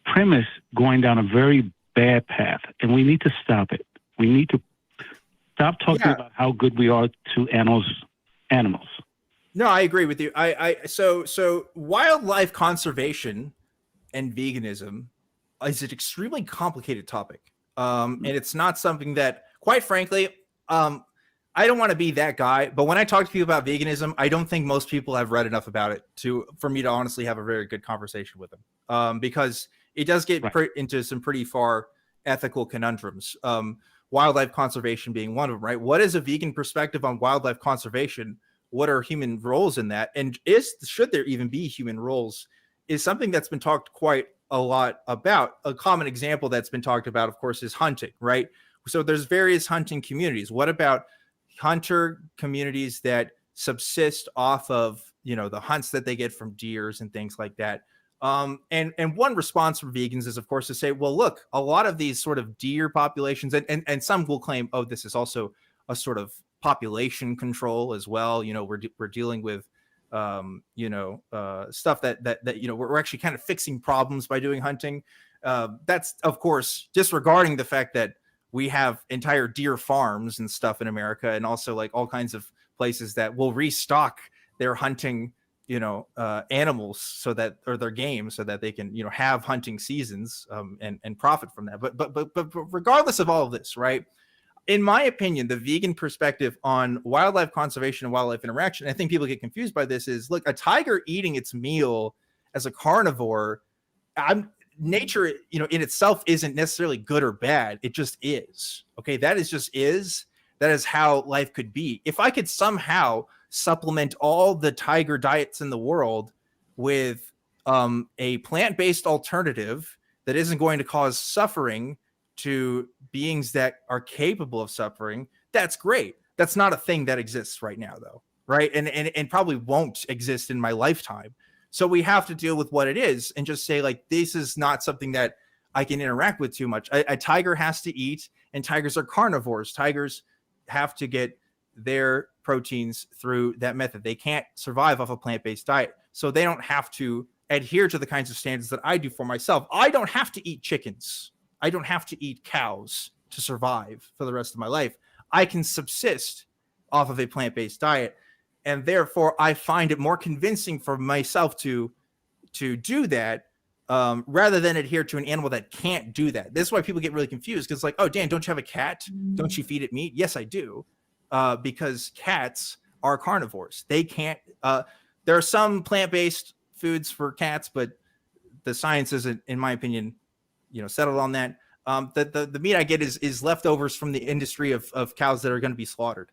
premise going down a very bad path, and we need to stop it. We need to stop talking about how good we are to animals. No, I agree with you. So wildlife conservation and veganism is an extremely complicated topic. And it's not something that, quite frankly, I don't want to be that guy, but when I talk to people about veganism, I don't think most people have read enough about it for me to honestly have a very good conversation with them. Because it does get into some pretty far ethical conundrums. Wildlife conservation being one of them, right? What is a vegan perspective on wildlife conservation? What are human roles in that? And should there even be human roles is something that's been talked quite a lot about. A common example that's been talked about, of course, is hunting, right? So there's various hunting communities. What about hunter communities that subsist off of, the hunts that they get from deers and things like that? And one response from vegans is, of course, to say, well, look, a lot of these sort of deer populations, and some will claim, oh, this is also a sort of population control as well. We're dealing with, stuff that we're actually kind of fixing problems by doing hunting. That's, of course, disregarding the fact that we have entire deer farms and stuff in America, and also like all kinds of places that will restock their hunting, animals or their game so that they can, have hunting seasons and profit from that. But regardless of all of this, right? In my opinion, the vegan perspective on wildlife conservation and wildlife interaction, I think people get confused by this, is look, a tiger eating its meal as a carnivore, nature, in itself isn't necessarily good or bad. It just is. Okay. That is how life could be. If I could somehow supplement all the tiger diets in the world with a plant-based alternative that isn't going to cause suffering to beings that are capable of suffering, that's great. That's not a thing that exists right now, though, right? And probably won't exist in my lifetime. So we have to deal with what it is and just say, like, this is not something that I can interact with too much. A tiger has to eat, and tigers are carnivores. Tigers have to get their proteins through that method. They can't survive off a plant-based diet. So they don't have to adhere to the kinds of standards that I do for myself. I don't have to eat chickens. I don't have to eat cows to survive for the rest of my life. I can subsist off of a plant-based diet. And therefore, I find it more convincing for myself to do that rather than adhere to an animal that can't do that. This is why people get really confused, because like, oh, Dan, don't you have a cat? Don't you feed it meat? Yes, I do. Because cats are carnivores. They can't. There are some plant-based foods for cats, but the science isn't, in my opinion, settled on that. The meat I get is leftovers from the industry of cows that are going to be slaughtered.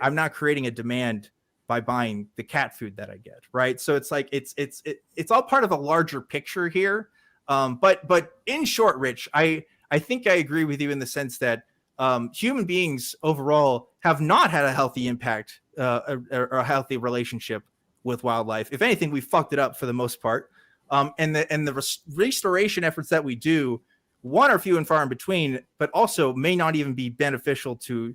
I'm not creating a demand by buying the cat food that I get, right? So it's like it's all part of a larger picture here. But in short, Rich, I think I agree with you in the sense that human beings overall have not had a healthy impact or a healthy relationship with wildlife. If anything, we fucked it up for the most part. And the restoration efforts that we do, one, are few and far in between, but also may not even be beneficial to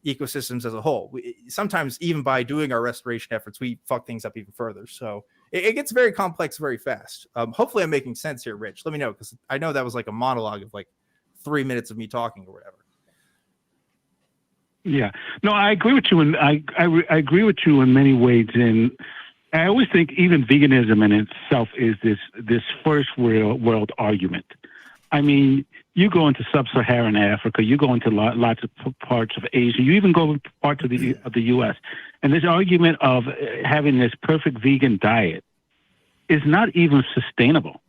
ecosystems as a whole. Sometimes even by doing our restoration efforts, we fuck things up even further. So it gets very complex very fast. Hopefully I'm making sense here, Rich. Let me know, because I know that was like a monologue of like 3 minutes of me talking or whatever. Yeah, no, I agree with you, and I agree with you in many ways. And I always think even veganism in itself is this first world argument. I mean, you go into sub-Saharan Africa, you go into lots of parts of Asia, you even go into parts of the U.S., and this argument of having this perfect vegan diet is not even sustainable.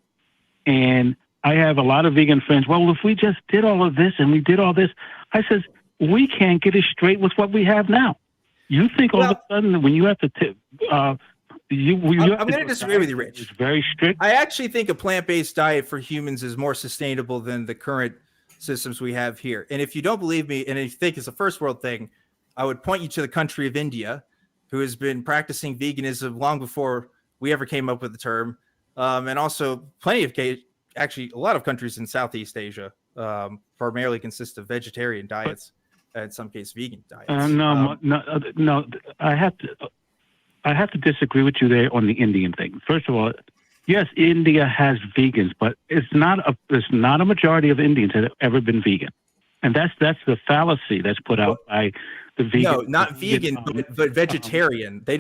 And I have a lot of vegan friends. Well, if we just did all of this and we did all this, I says, we can't get it straight with what we have now. You think all of a sudden when you have to I'm going to disagree with you, Rich. It's very strict. I actually think a plant-based diet for humans is more sustainable than the current systems we have here. And if you don't believe me, and if you think it's a first world thing, I would point you to the country of India, who has been practicing veganism long before we ever came up with the term. And also actually a lot of countries in Southeast Asia primarily consist of vegetarian diets, in some cases vegan diets. No, I have to. I have to disagree with you there on the Indian thing. First of all, yes, India has vegans, but it's not a majority of Indians that have ever been vegan, and that's the fallacy that's put out by the vegan. No, not vegan, but vegetarian. There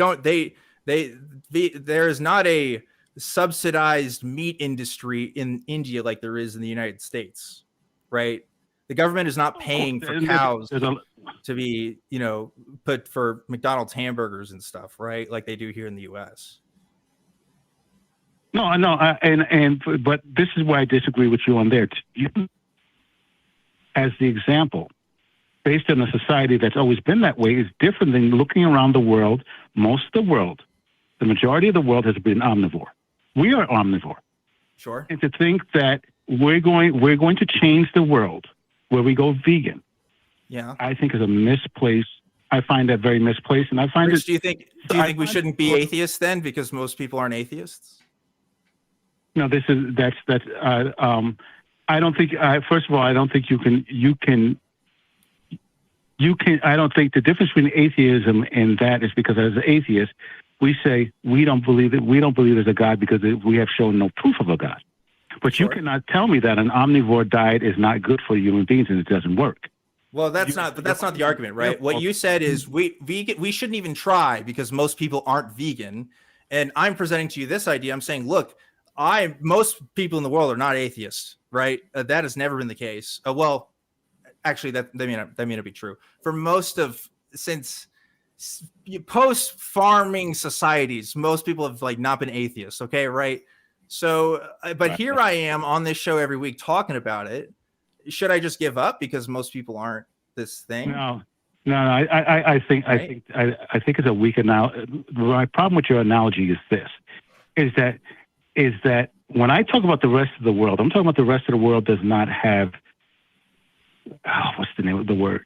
is not a subsidized meat industry in India like there is in the United States, right? The government is not paying for cows to be, put for McDonald's hamburgers and stuff, right? Like they do here in the U.S. No, but this is why I disagree with you on there. As the example, based on a society that's always been that way, is different than looking around the world. Most of the world, the majority of the world has been omnivore. We are omnivore. Sure. And to think that we're going to change the world where we go vegan, I think is a misplaced. I find that very misplaced, and I find Rich, do you think we shouldn't be atheists then, because most people aren't atheists? No, that's. I don't think. First of all, I don't think you can. I don't think the difference between atheism and that is because as an atheist, we say we don't believe there's a God because we have shown no proof of a God. But you cannot tell me that an omnivore diet is not good for human beings and it doesn't work. Well, that's not the argument, right? What you said is we shouldn't even try because most people aren't vegan. And I'm presenting to you this idea. I'm saying, look, most people in the world are not atheists, right? That has never been the case. Well, actually, that may not be true. For most of since post-farming societies, most people have not been atheists. Okay, right? So, but here I am on this show every week talking about it. Should I just give up because most people aren't this thing? No. I think it's a weak analogy. My problem with your analogy is this: is that when I talk about the rest of the world, I'm talking about the rest of the world does not have. What's the name of the word?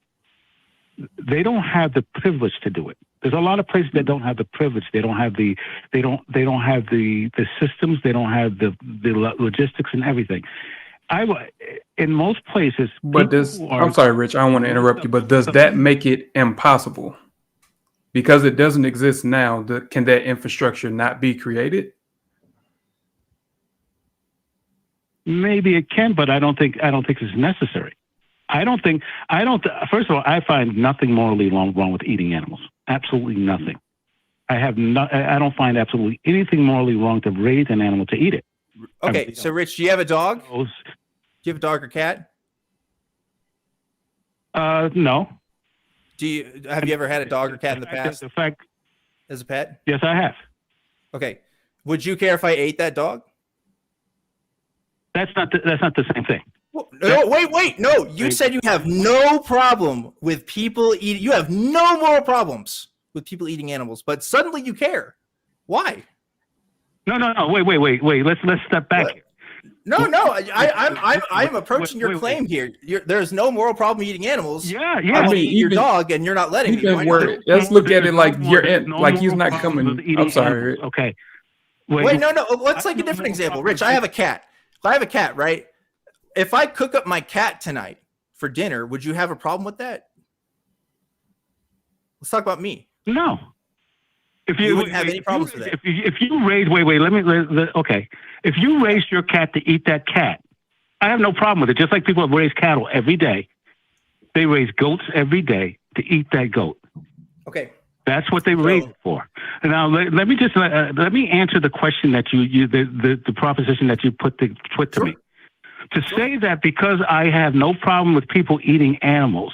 They don't have the privilege to do it. There's a lot of places that don't have the privilege. They don't have the systems. They don't have the logistics and everything. In most places, but I'm sorry, Rich, I don't want to interrupt you, but does that make it impossible? Because it doesn't exist now, can that infrastructure not be created? Maybe it can, but I don't think it's necessary. First of all, I find nothing morally wrong with eating animals. Absolutely nothing. I don't find absolutely anything morally wrong to raise an animal to eat it. Okay, so Rich, do you have a dog? Do you have a dog or cat? No. Have you ever had a dog or cat in the past? As a pet? Yes, I have. Okay. Would you care if I ate that dog? That's not the same thing. No, wait. No, you said you have no problem with people eating. You have no moral problems with people eating animals, but suddenly you care. Why? No. Wait. Let's step back here. No. I'm approaching your claim here. There's no moral problem eating animals. Yeah. I want to eat your dog, and you're not letting me. Let's look at it like he's not coming. I'm sorry. Okay. Wait. No. Let's take a different example. Rich, I have a cat. If I have a cat, right? If I cook up my cat tonight for dinner, would you have a problem with that? Let's talk about me. No. If you wouldn't have any problems with that. If you raise, okay. If you raise your cat to eat that cat, I have no problem with it. Just like people raise cattle every day, they raise goats every day to eat that goat. Okay. That's what they raise it for. Now let me answer the question that the proposition that you put to me. To say that because I have no problem with people eating animals,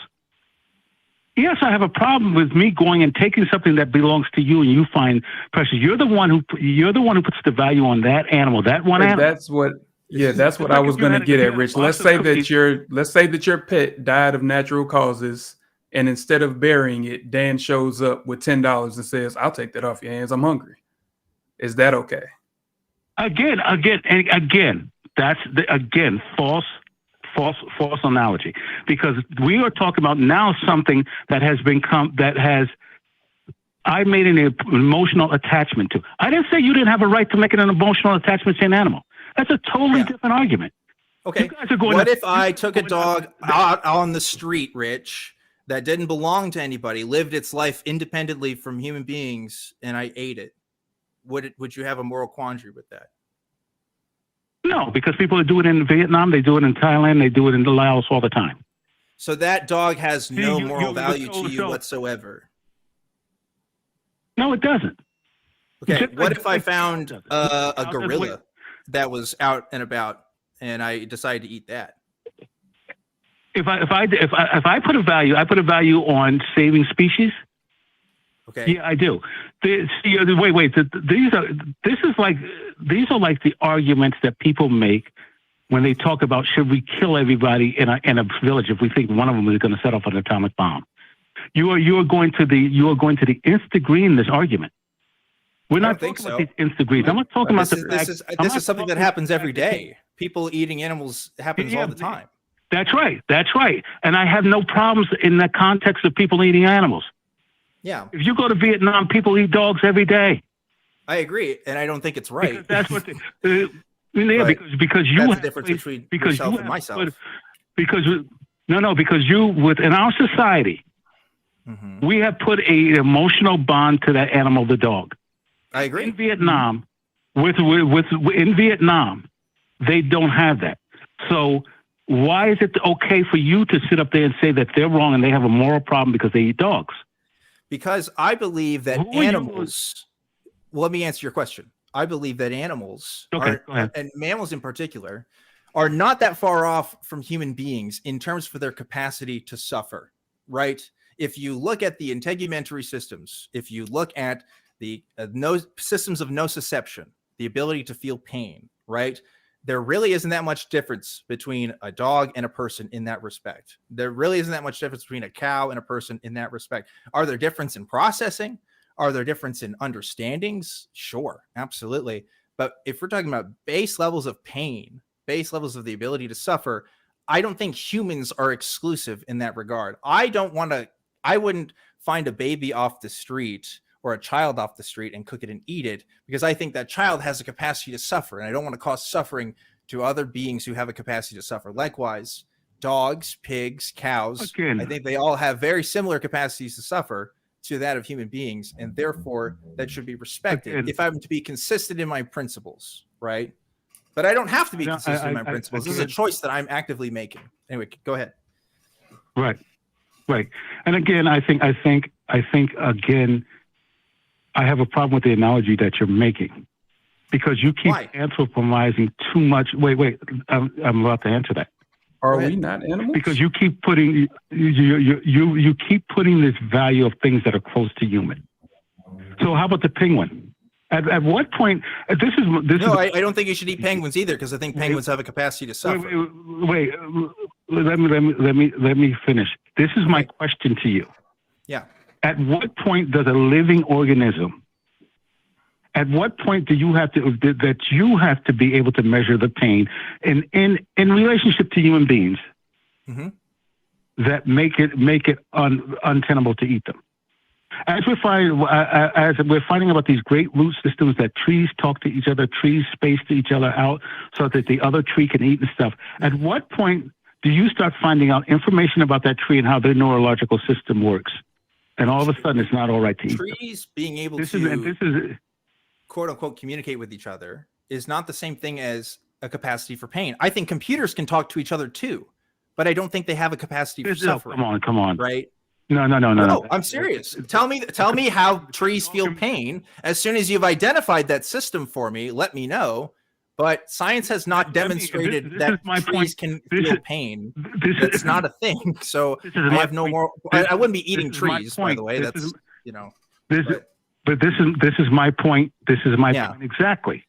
yes, I have a problem with me going and taking something that belongs to you and you find precious. You're the one who puts the value on that animal, that one animal. That's what I was going to get at, Rich. Let's say that your pet died of natural causes, and instead of burying it, Dan shows up with $10 and says, "I'll take that off your hands. I'm hungry." Is that okay? Again. That's false analogy, because we are talking about now something that I made an emotional attachment to. I didn't say you didn't have a right to make an emotional attachment to an animal. That's a totally different argument. Okay. What if I took a dog out on the street, Rich, that didn't belong to anybody, lived its life independently from human beings, and I ate it, would you have a moral quandary with that? No, because people do it in Vietnam, they do it in Thailand, they do it in Laos all the time. So that dog has no moral value to you whatsoever. No, it doesn't. Okay, what if I found a gorilla that was out and about, and I decided to eat that? If I put a value, I put a value on saving species. Okay. Yeah, I do. Wait. These are like the arguments that people make when they talk about should we kill everybody in a village if we think one of them is going to set off an atomic bomb. You are going to the nth degree in this argument. We're not talking about these nth degrees. I'm not talking about the fact. This is something that happens every day. People eating animals happens all the time. That's right. That's right. And I have no problems in the context of people eating animals. Yeah. If you go to Vietnam, people eat dogs every day. I agree, and I don't think it's right. Because that's what. Because you that's have the difference between yourself and myself. Because in our society, we have put an emotional bond to that animal, the dog. I agree. In Vietnam, in Vietnam, they don't have that. So why is it okay for you to sit up there and say that they're wrong and they have a moral problem because they eat dogs? Because I believe that animals. Well, let me answer your question. I believe that animals, and mammals in particular, are not that far off from human beings in terms for their capacity to suffer, right? If you look at the integumentary systems, if you look at the systems of nociception, the ability to feel pain, right? There really isn't that much difference between a dog and a person in that respect. There really isn't that much difference between a cow and a person in that respect. Are there differences in processing? Are there differences in understandings? Sure, absolutely. But if we're talking about base levels of pain, base levels of the ability to suffer, I don't think humans are exclusive in that regard. I wouldn't find a baby off the street or a child off the street and cook it and eat it, because I think that child has a capacity to suffer, and I don't want to cause suffering to other beings who have a capacity to suffer. Likewise, dogs, pigs, cows, I think they all have very similar capacities to suffer to that of human beings, and therefore that should be respected if I'm to be consistent in my principles, right? But I don't have to be consistent in my principles. This is a choice that I'm actively making. Anyway, go ahead. Right. And again, I think again, I have a problem with the analogy that you're making, because you keep anthropomizing too much. Wait, I'm about to answer that. Are we not animals? Because you keep putting you keep putting this value of things that are close to human. So how about the penguin? At what point? I don't think you should eat penguins either, because I think penguins have a capacity to suffer. Wait, let me finish. This is my question to you. Yeah. At what point does a living organism? At what point do you have to be able to measure the pain in relationship to human beings that make it untenable to eat them? As we're finding about these great root systems that trees talk to each other, trees space to each other out so that the other tree can eat and stuff. At what point do you start finding out information about that tree and how their neurological system works? And all of a sudden, it's not all right to eat trees being able this to is quote unquote communicate with each other is not the same thing as a capacity for pain. I think computers can talk to each other too, but I don't think they have a capacity for suffering. Come on. Right? No. I'm serious. Tell me how trees feel pain. As soon as you've identified that system for me, let me know. But science has not demonstrated that trees can feel pain. That's not a thing. So I have no more. I wouldn't be eating trees, by the way. That's But this is my point. This is my point exactly.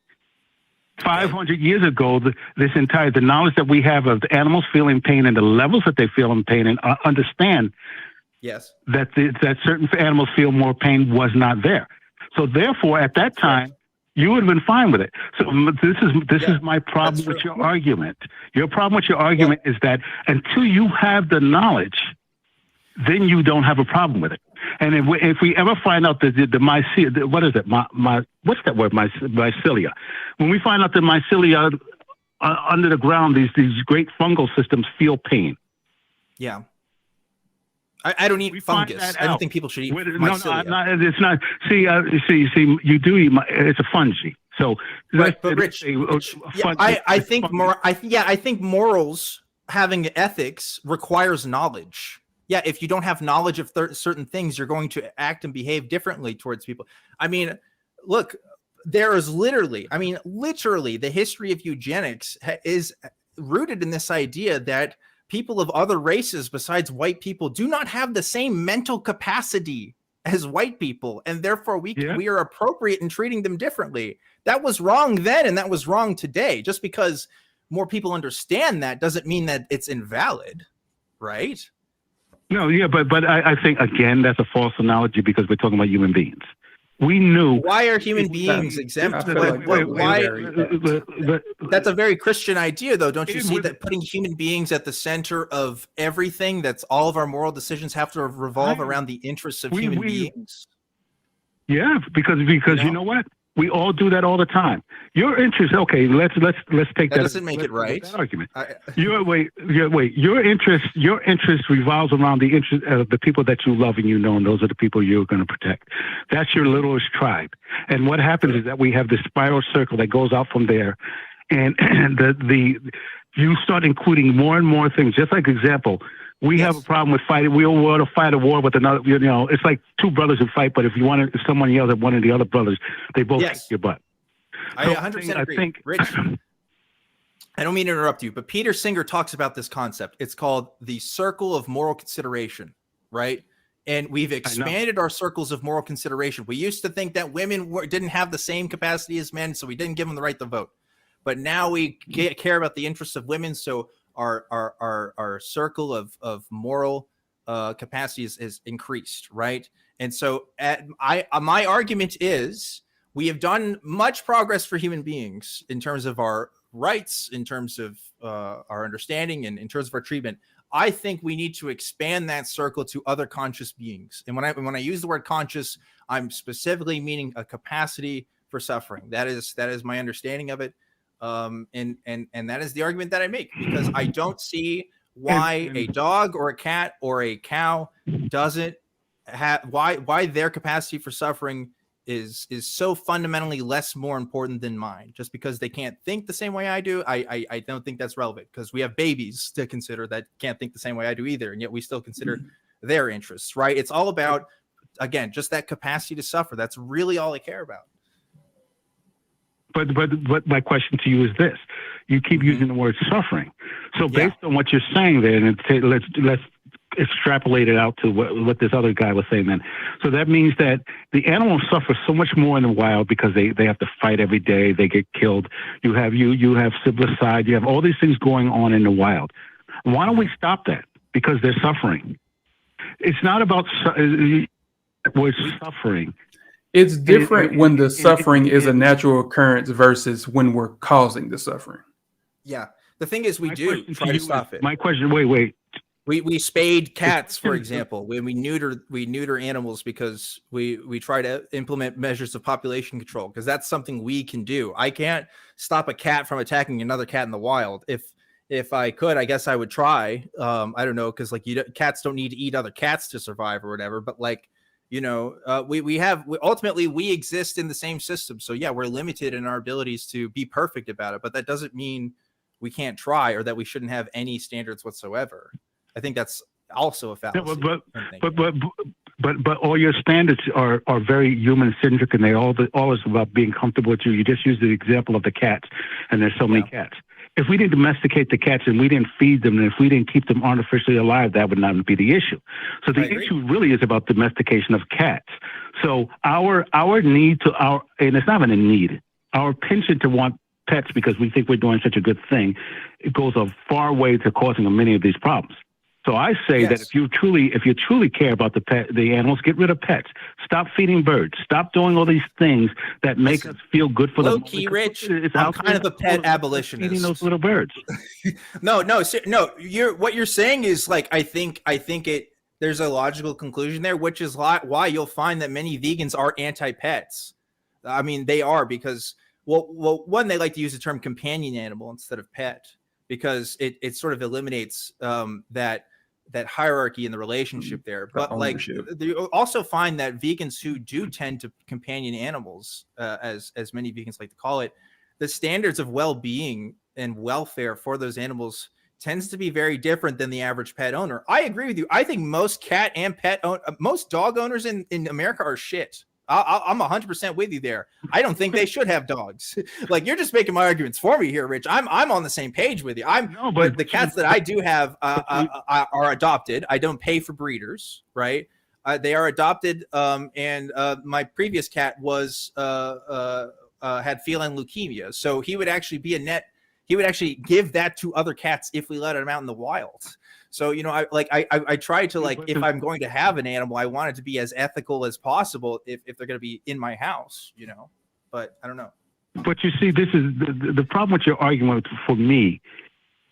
500 years ago, the knowledge that we have of the animals feeling pain and the levels that they feel in pain and understand that certain animals feel more pain was not there. So therefore, at that time, you would have been fine with it. So this is my problem with your argument. Your problem with your argument is that until you have the knowledge, then you don't have a problem with it. And if we ever find out that the mycelia, what is it? What's that word? Mycelia. When we find out that mycelia under the ground, these great fungal systems feel pain. Yeah. I don't eat We find fungus. that I don't out. think people should eat No, mycelia. it's not. See, you do eat. It's a fungi. So, Right, but Rich, I think I think morals, having ethics, requires knowledge. Yeah, if you don't have knowledge of certain things, you're going to act and behave differently towards people. I mean, look, there is literally, the history of eugenics is rooted in this idea that people of other races besides white people do not have the same mental capacity as white people, and therefore we are appropriate in treating them differently. That was wrong then, and that was wrong today. Just because more people understand that doesn't mean that it's invalid, right? No, yeah, but I think, again, that's a false analogy because we're talking about human beings. We knew. Why are human beings exempt? That's a very Christian idea, though. Don't you see that putting human beings at the center of everything, that's all of our moral decisions have to revolve around the interests of human beings? Yeah, because you know what? We all do that all the time. Your interest, okay, let's take that. That doesn't make it right. That argument. Your interest revolves around the interest of the people that you love and you know, and those are the people you're going to protect. That's your littlest tribe. And what happens is that we have this spiral circle that goes out from there, and you start including more and more things. Just like example. We have a problem with fighting. We all want to fight a war with another. You know, it's like two brothers who fight, but if someone yells at one of the other brothers, they both kick your butt. I 100% agree. Rich, I don't mean to interrupt you, but Peter Singer talks about this concept. It's called the circle of moral consideration, right? And we've expanded our circles of moral consideration. We used to think that women didn't have the same capacity as men, so we didn't give them the right to vote. But now we care about the interests of women, so our circle of moral capacity is increased, right? And so my argument is we have done much progress for human beings in terms of our rights, in terms of our understanding, and in terms of our treatment. I think we need to expand that circle to other conscious beings. And when I use the word conscious, I'm specifically meaning a capacity for suffering. That is my understanding of it. And that is the argument that I make, because I don't see why a dog or a cat or a cow doesn't have why their capacity for suffering is so fundamentally more important than mine. Just because they can't think the same way I do, I don't think that's relevant, because we have babies to consider that can't think the same way I do either, and yet we still consider their interests, right? It's all about, again, just that capacity to suffer. That's really all I care about. But my question to you is this: you keep using the word suffering. So based on what you're saying there, and let's extrapolate it out to what this other guy was saying then. So that means that the animals suffer so much more in the wild because they have to fight every day. They get killed. You have siblicide. You have all these things going on in the wild. Why don't we stop that? Because they're suffering. It's not about we're suffering. It's different when the suffering is a natural occurrence versus when we're causing the suffering. Yeah. The thing is, we do try to stop it. My question, wait. We spade cats, for example, when we neuter animals because we try to implement measures of population control, because that's something we can do. I can't stop a cat from attacking another cat in the wild. If I could, I guess I would try. I don't know, because cats don't need to eat other cats to survive or whatever. But ultimately we exist in the same system. So yeah, we're limited in our abilities to be perfect about it, but that doesn't mean we can't try or that we shouldn't have any standards whatsoever. I think that's also a fallacy. But all your standards are very human centric, and they all is about being comfortable with you. You just used the example of the cats, and there's so many cats. If we didn't domesticate the cats and we didn't feed them, and if we didn't keep them artificially alive, that would not be the issue. So the issue really is about domestication of cats. So our need and it's not even a need, our penchant to want pets because we think we're doing such a good thing, it goes a far way to causing many of these problems. So I say that if you truly care about the animals, get rid of pets. Stop feeding birds. Stop doing all these things that make us feel good for low key, Rich. I'm kind of a pet abolitionist. Feeding those little birds. No. What you're saying is I think there's a logical conclusion there, which is why you'll find that many vegans are anti-pets. I mean, they are because one, they like to use the term companion animal instead of pet, because it sort of eliminates that hierarchy in the relationship there. But like, you also find that vegans who do tend to companion animals, as many vegans like to call it, the standards of well-being and welfare for those animals tends to be very different than the average pet owner. I agree with you. I think most cat and most dog owners in America are shit. I'm 100% with you there. I don't think they should have dogs. Like, you're just making my arguments for me here, Rich. I'm on the same page with you. But the cats that I do have are adopted. I don't pay for breeders, right? They are adopted. And my previous cat was had feline leukemia, so he would actually be he would actually give that to other cats if we let him out in the wild. So, you know, I try to, like, if I'm going to have an animal, I want it to be as ethical as possible if they're going to be in my house, you know, but I don't know. But you see, this is the problem with your argument for me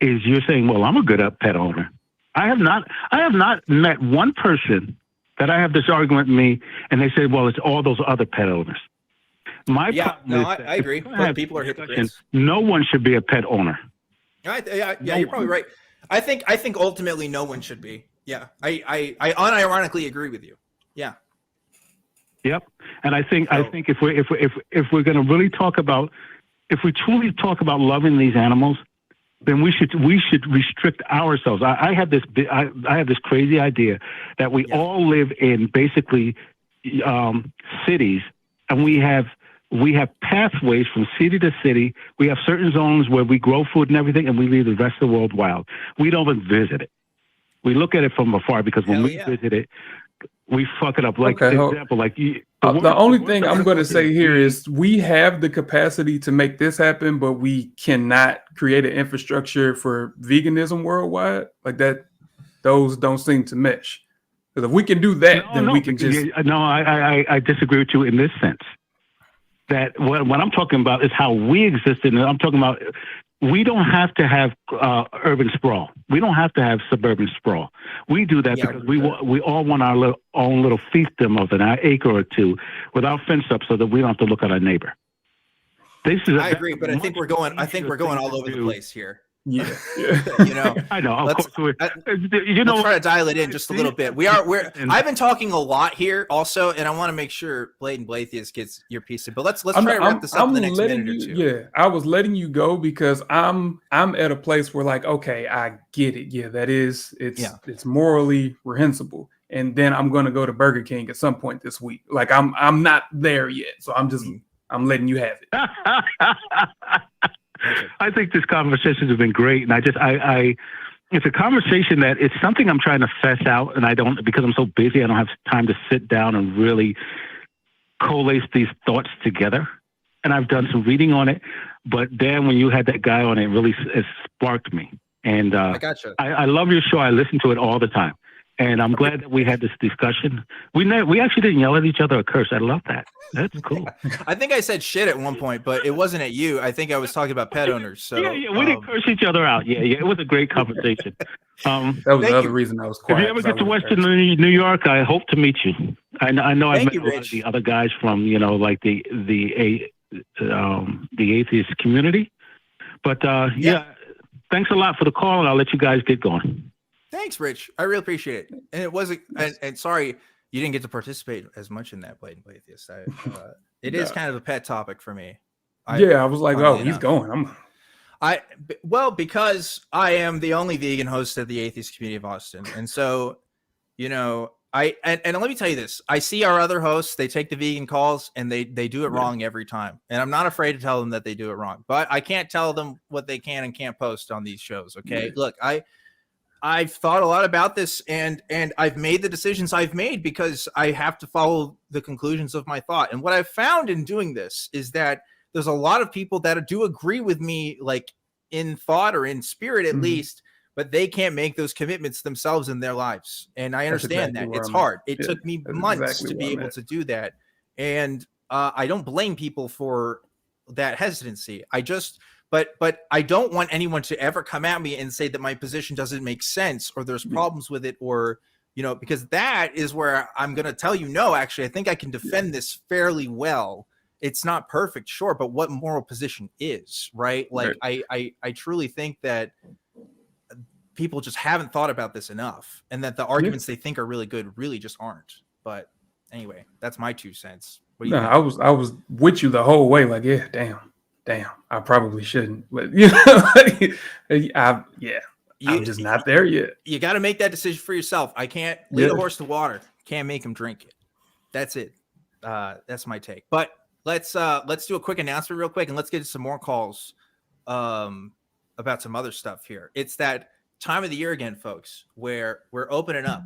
is you're saying, well, I'm a good pet owner. I have not met one person that I have this argument with me and they say, well, it's all those other pet owners. I agree. But people are hypocrites. No one should be a pet owner. You're probably right. I think ultimately no one should be. Yeah, I unironically agree with you. Yeah. Yep. And I think if we're going to really talk about, if we truly talk about loving these animals, then we should restrict ourselves. I have this crazy idea that we all live in basically cities, and we have pathways from city to city. We have certain zones where we grow food and everything, and we leave the rest of the world wild. We don't even visit it. We look at it from afar because when we visit it, we fuck it up. Like, for example, like the only thing I'm going to say here is we have the capacity to make this happen, but we cannot create an infrastructure for veganism worldwide. Like that, those don't seem to mesh. Because if we can do that, we can just. No, I disagree with you in this sense. That what I'm talking about is how we exist, and I'm talking about we don't have to have urban sprawl. We don't have to have suburban sprawl. We do that because we all want our own little fiefdom of an acre or two with our fence up, so that we don't have to look at our neighbor. I agree, but I think we're going all over the place here. Yeah. You know, I know. Of course, let's try to dial it in just a little bit. I've been talking a lot here also, and I want to make sure Blatant Blatheist gets your piece of it. But let's try to wrap this up in the next minute or two. Yeah, I was letting you go because I'm at a place where, like, okay, I get it. Yeah, it's morally reprehensible. And then I'm going to go to Burger King at some point this week. Like, I'm not there yet, so I'm letting you have it. I think this conversation has been great, and it's a conversation that it's something I'm trying to fess out, and I don't, because I'm so busy, I don't have time to sit down and really coalesce these thoughts together. And I've done some reading on it, but Dan, when you had that guy on it, really it sparked me. And I gotcha. I love your show. I listen to it all the time. And I'm glad that we had this discussion. We actually didn't yell at each other or curse. I love that. That's cool. I think I said shit at one point, but it wasn't at you. I think I was talking about pet owners. So yeah, we didn't curse each other out. Yeah, it was a great conversation. That was the other reason I was quiet. If you ever get to Western New York, I hope to meet you. I know I've met a lot of the other guys from, you know, like the Atheist Community. But thanks a lot for the call, and I'll let you guys get going. Thanks, Rich. I really appreciate it. And it wasn't, and sorry you didn't get to participate as much in that Blatant Blatheist. It is kind of a pet topic for me. I was like, he's going. Because I am the only vegan host of the Atheist Community of Austin. And so, you know, and let me tell you this. I see our other hosts, they take the vegan calls and they do it wrong every time. And I'm not afraid to tell them that they do it wrong. But I can't tell them what they can and can't post on these shows, okay? Yeah. Look, I've thought a lot about this, and I've made the decisions I've made because I have to follow the conclusions of my thought. And what I've found in doing this is that there's a lot of people that do agree with me, like in thought or in spirit at least, but they can't make those commitments themselves in their lives. And I understand that. It's hard. It took me months to be able to do that. And I don't blame people for that hesitancy. But I don't want anyone to ever come at me and say that my position doesn't make sense or there's problems with it, or, you know, because that is where I'm going to tell you, no, actually, I think I can defend this fairly well. It's not perfect, sure, but what moral position is, right? Like, I truly think that people just haven't thought about this enough, and that the arguments they think are really good really just aren't. But anyway, that's my 2 cents. What do you think? I was with you the whole way. Like, yeah, damn, I probably shouldn't, but you know, I'm just not there yet. You got to make that decision for yourself. I can't lead a horse to water. Can't make him drink it. That's it. That's my take. But let's do a quick announcement real quick, and let's get to some more calls about some other stuff here. It's that time of the year again, folks, where we're opening up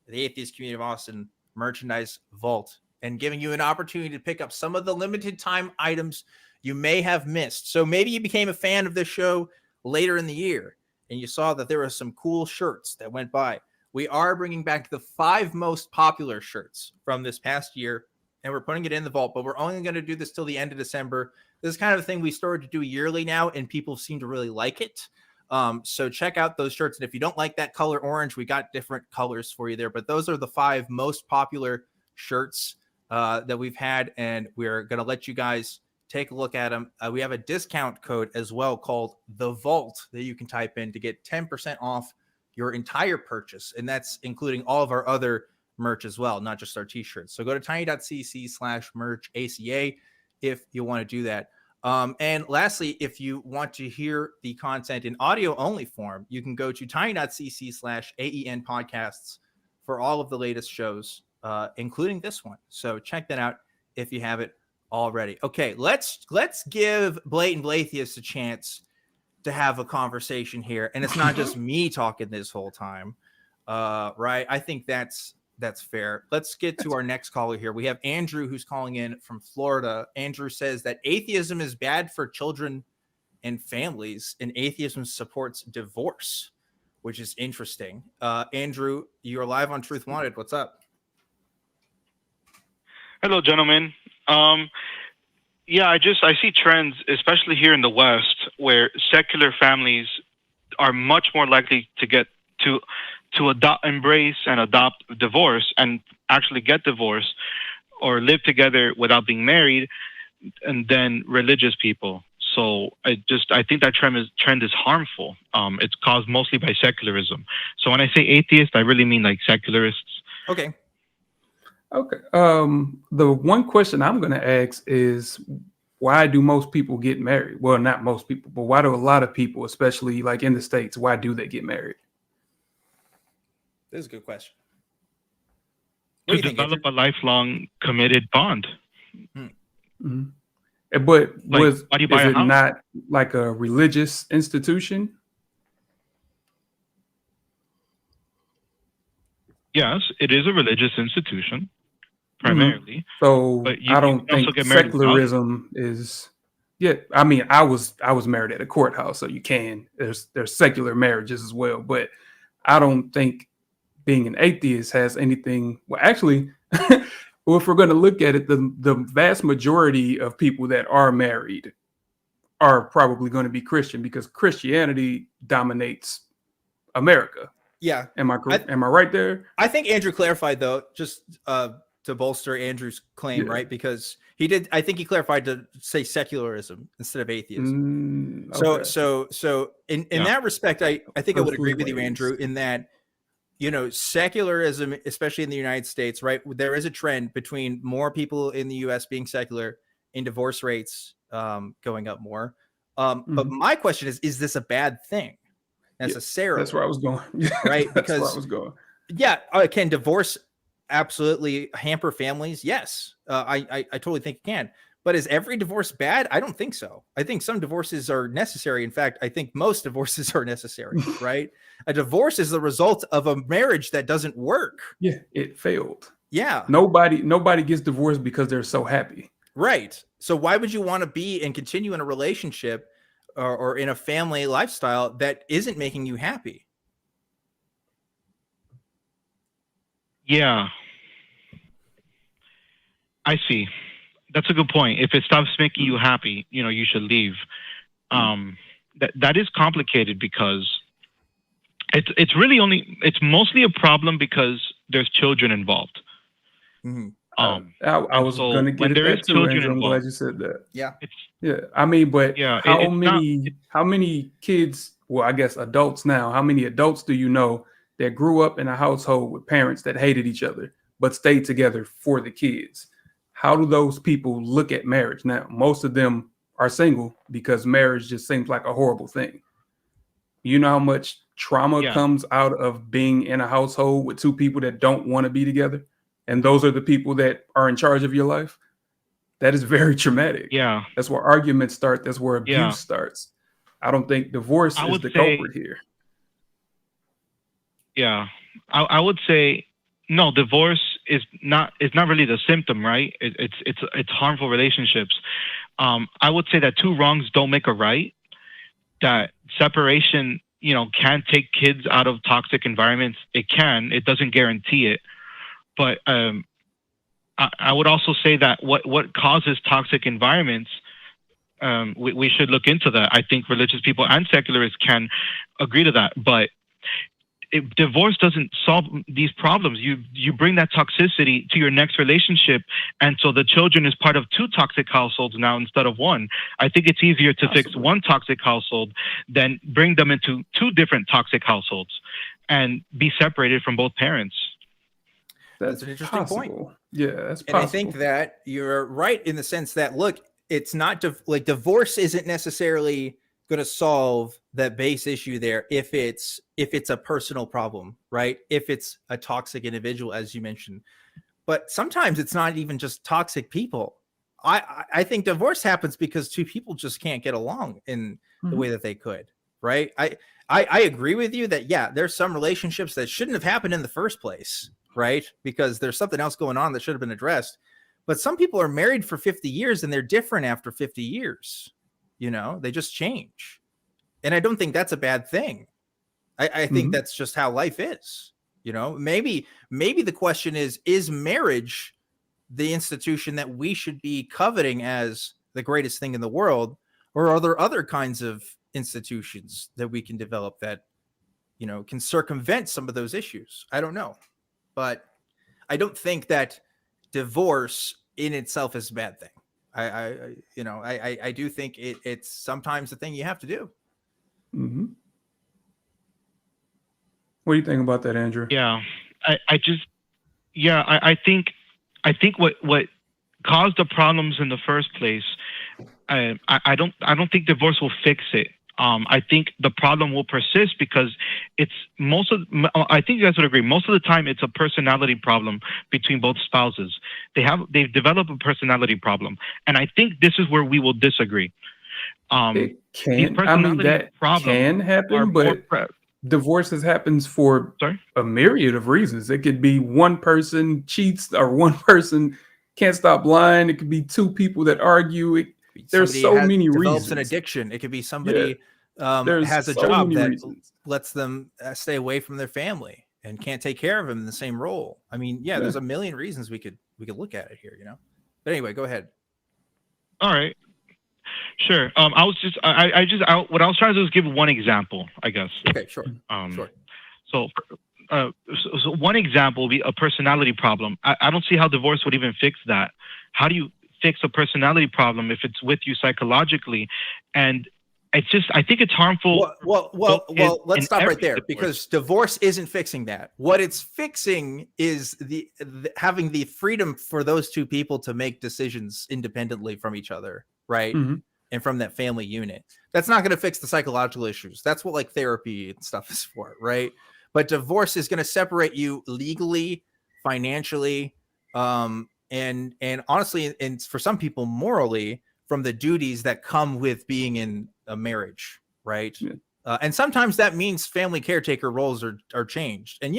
the Atheist Community of Austin merchandise vault and giving you an opportunity to pick up some of the limited time items you may have missed. So maybe you became a fan of this show later in the year and you saw that there were some cool shirts that went by. We are bringing back the 5 most popular shirts from this past year, and we're putting it in the vault, but we're only going to do this till the end of December. This is kind of a thing we started to do yearly now, and people seem to really like it. So check out those shirts. And if you don't like that color orange, we got different colors for you there, but those are the 5 most popular shirts that we've had, and we're going to let you guys take a look at them. We have a discount code as well called The Vault that you can type in to get 10% off your entire purchase. And that's including all of our other merch as well, not just our t-shirts. So go to tiny.cc/merch ACA if you want to do that. And lastly, if you want to hear the content in audio only form, you can go to tiny.cc/AEN podcasts for all of the latest shows, including this one. So check that out if you have it already. Okay, let's give Blatant Blatheist a chance to have a conversation here, and it's not just me talking this whole time, right? I think that's fair. Let's get to our next caller here. We have Andrew who's calling in from Florida. Andrew says that atheism is bad for children and families, and atheism supports divorce, which is interesting. Andrew, you're live on Truth Wanted. What's up? Hello, gentlemen. I see trends, especially here in the West, where secular families are much more likely to get to embrace and adopt divorce and actually get divorced or live together without being married, and then religious people. So I think that trend is harmful. It's caused mostly by secularism. So when I say atheist, I really mean like secularists. Okay. The one question I'm going to ask is, why do most people get married? Well, not most people, but why do a lot of people, especially like in the States, why do they get married? This is a good question. To develop a lifelong committed bond. Mm-hmm. But is it not like a religious institution? Yes, it is a religious institution, primarily. So I don't think secularism is. Yeah, I mean, I was married at a courthouse, so you can. There's secular marriages as well, but I don't think being an atheist has anything. Well, actually, well, if we're going to look at it, the vast majority of people that are married are probably going to be Christian, because Christianity dominates America. Yeah. Am I correct? Am I right there? I think Andrew clarified, though, just to bolster Andrew's claim, right? Because he did. I think he clarified to say secularism instead of atheism. Okay. So in that respect, I think I would agree with you, Andrew, in that, you know, secularism, especially in the United States, right? There is a trend between more people in the U.S. being secular and divorce rates going up more. But my question is this a bad thing necessarily? That's where I was going. Right? That's where I was going. Yeah. Can divorce absolutely hamper families? Yes. I totally think it can. But is every divorce bad? I don't think so. I think some divorces are necessary. In fact, I think most divorces are necessary, right? A divorce is the result of a marriage that doesn't work. Yeah, it failed. Yeah. Nobody gets divorced because they're so happy. Right. So why would you want to be and continue in a relationship or in a family lifestyle that isn't making you happy? Yeah. I see. That's a good point. If it stops making you happy, you know, you should leave. That is complicated because it's mostly a problem because there's children involved. Mm-hmm. I was going to get there too, Andrew. I'm glad you said that. Yeah. I mean, but how many kids well, I guess adults now, how many adults do you know that grew up in a household with parents that hated each other but stayed together for the kids? How do those people look at marriage now? Most of them are single because marriage just seems like a horrible thing. You know how much trauma comes out of being in a household with two people that don't want to be together, and those are the people that are in charge of your life? That is very traumatic. Yeah. That's where arguments start. That's where abuse starts. I don't think divorce is the culprit here. Yeah. I would say no, divorce is not really the symptom, right? It's harmful relationships. I would say that two wrongs don't make a right. That separation, can take kids out of toxic environments. It can. It doesn't guarantee it. But I would also say that what causes toxic environments, we should look into that. I think religious people and secularists can agree to that. But divorce doesn't solve these problems. You bring that toxicity to your next relationship, and so the children is part of two toxic households now instead of one. I think it's easier to fix one toxic household than bring them into two different toxic households and be separated from both parents. That's an interesting point. Yeah, that's possible. And I think that you're right in the sense that, look, it's not like divorce isn't necessarily going to solve that base issue there if it's a personal problem, right? If it's a toxic individual, as you mentioned. But sometimes it's not even just toxic people. I think divorce happens because two people just can't get along in the way that they could, right? I agree with you that, yeah, there's some relationships that shouldn't have happened in the first place, right? Because there's something else going on that should have been addressed. But some people are married for 50 years and they're different after 50 years. They just change. And I don't think that's a bad thing. I think that's just how life is. Maybe the question is marriage the institution that we should be coveting as the greatest thing in the world? Or are there other kinds of institutions that we can develop that, can circumvent some of those issues? I don't know. But I don't think that divorce in itself is a bad thing. I do think it's sometimes the thing you have to do. Mm-hmm. What do you think about that, Andrew? Yeah, I think what caused the problems in the first place, I don't think divorce will fix it. I think the problem will persist because I think you guys would agree, most of the time it's a personality problem between both spouses. They've developed a personality problem. And I think this is where we will disagree. It can. That can happen, but divorces happens for a myriad of reasons. It could be one person cheats or one person can't stop lying. It could be two people that argue. There's so many reasons. Develops an addiction. It could be somebody has a job that lets them stay away from their family and can't take care of them in the same role. I mean, there's a million reasons we could look at it here, But anyway, go ahead. All right. Sure. What I was trying to do is give one example, I guess. Okay, sure. Sure. So one example would be a personality problem. I don't see how divorce would even fix that. How do you fix a personality problem if it's with you psychologically? And I think it's harmful. Well, let's stop right there because divorce isn't fixing that. What it's fixing is the having the freedom for those two people to make decisions independently from each other, right? Mm-hmm. And from that family unit. That's not going to fix the psychological issues. That's what like therapy and stuff is for, right? But divorce is going to separate you legally, financially, and honestly, and for some people morally, from the duties that come with being in a marriage, right? Yeah. And sometimes that means family caretaker roles are changed. And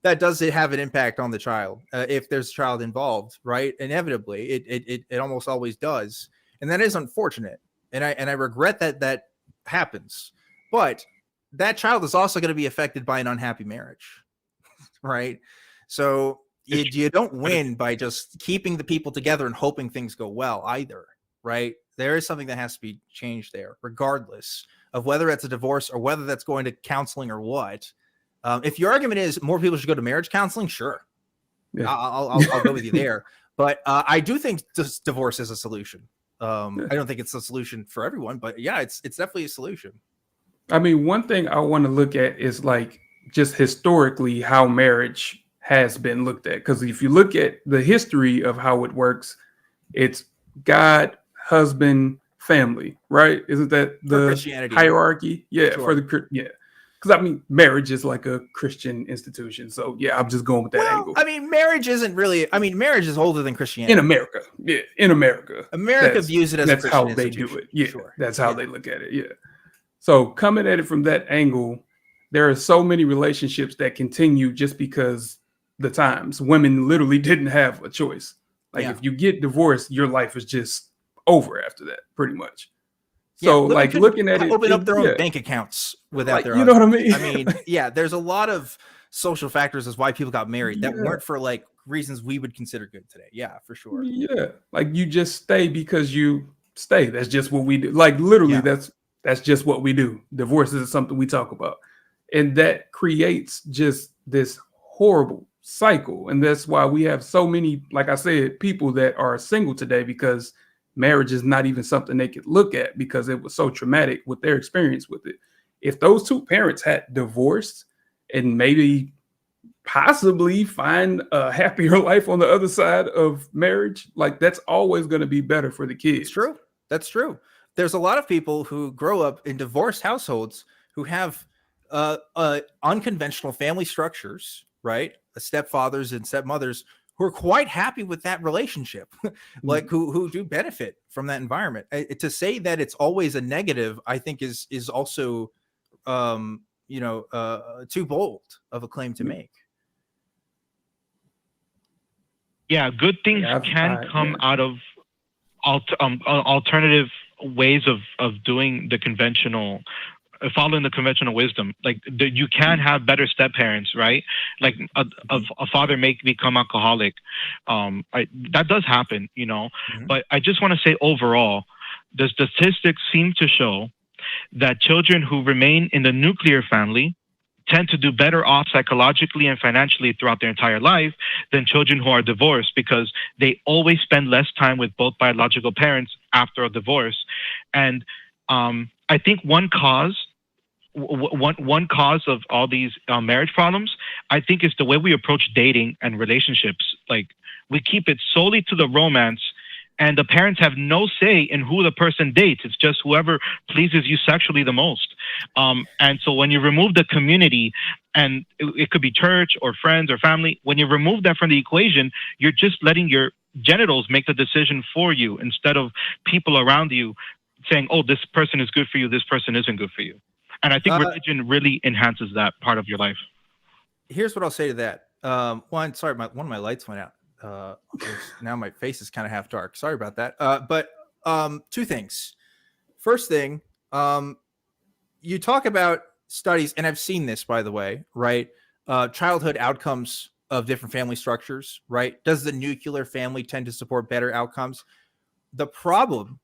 that does have an impact on the child if there's a child involved, right? Inevitably, it almost always does. And that is unfortunate. And I regret that happens. But that child is also going to be affected by an unhappy marriage, right? So you don't win by just keeping the people together and hoping things go well either, right? There is something that has to be changed there, regardless of whether it's a divorce or whether that's going to counseling or what. If your argument is more people should go to marriage counseling, sure. Yeah. I'll go with you there. But I do think divorce is a solution. I don't think it's a solution for everyone, but it's definitely a solution. I mean, one thing I want to look at is like just historically how marriage has been looked at. Because if you look at the history of how it works, it's God, husband, family, right? Isn't that For the Christianity, hierarchy? Yeah, sure. for the yeah. Because I mean, marriage is like a Christian institution. So yeah, I'm just going with that Well, angle. I mean, marriage isn't really. I mean, marriage is older than Christianity. In America, yeah, in America, America views it as a that's how Christian they do institution. it. Yeah, Sure. that's how they look at it. Yeah. So coming at it from that angle, there are so many relationships that continue just because the times women literally didn't have a choice. Like if you get divorced, your life is just over after that, pretty much. So like looking at it, open up their own bank accounts without like, their. You know what I mean? I mean, yeah. There's a lot of social factors as why people got married that weren't for like reasons we would consider good today. Yeah, for sure. Yeah, like you just stay because you stay. That's just what we do. Like literally, that's just what we do. Divorce is something we talk about, and that creates just this horrible cycle. And that's why we have so many, like I said, people that are single today because marriage is not even something they could look at because it was so traumatic with their experience with it. If those two parents had divorced and maybe possibly find a happier life on the other side of marriage, like that's always going to be better for the kids. It's true. That's true. There's a lot of people who grow up in divorced households who have unconventional family structures, right? Stepfathers and stepmothers who are quite happy with that relationship, like who do benefit from that environment. To say that it's always a negative, I think is also, too bold of a claim to make. Yeah, good things can come out of alternative ways of doing the conventional, following the conventional wisdom. Like you can have better step parents, right? Like a father may become alcoholic. That does happen, you know. But I just want to say overall, the statistics seem to show that children who remain in the nuclear family tend to do better off psychologically and financially throughout their entire life than children who are divorced, because they always spend less time with both biological parents after a divorce. And I think one cause of all these marriage problems, I think, is the way we approach dating and relationships. Like we keep it solely to the romance, and the parents have no say in who the person dates. It's just whoever pleases you sexually the most. And so when you remove the community, and it could be church or friends or family, when you remove that from the equation, you're just letting your genitals make the decision for you instead of people around you saying, oh, this person is good for you, this person isn't good for you. And I think religion really enhances that part of your life. Here's what I'll say to that. One of my lights went out. Now my face is kind of half dark. Sorry about that. But two things. First thing, you talk about studies, and I've seen this, by the way, right? Childhood outcomes of different family structures, right? Does the nuclear family tend to support better outcomes? The problem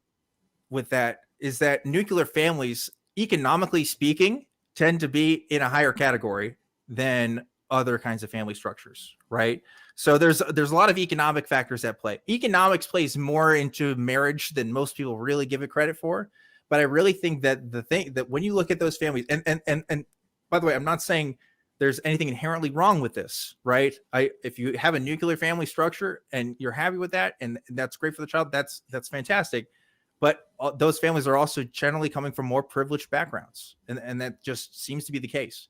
with that is that nuclear families, economically speaking, tend to be in a higher category than other kinds of family structures, right? So there's a lot of economic factors at play. Economics plays more into marriage than most people really give it credit for. But I really think that the thing that when you look at those families, and by the way, I'm not saying there's anything inherently wrong with this, right? If you have a nuclear family structure and you're happy with that, and that's great for the child, that's fantastic. But those families are also generally coming from more privileged backgrounds, and that just seems to be the case.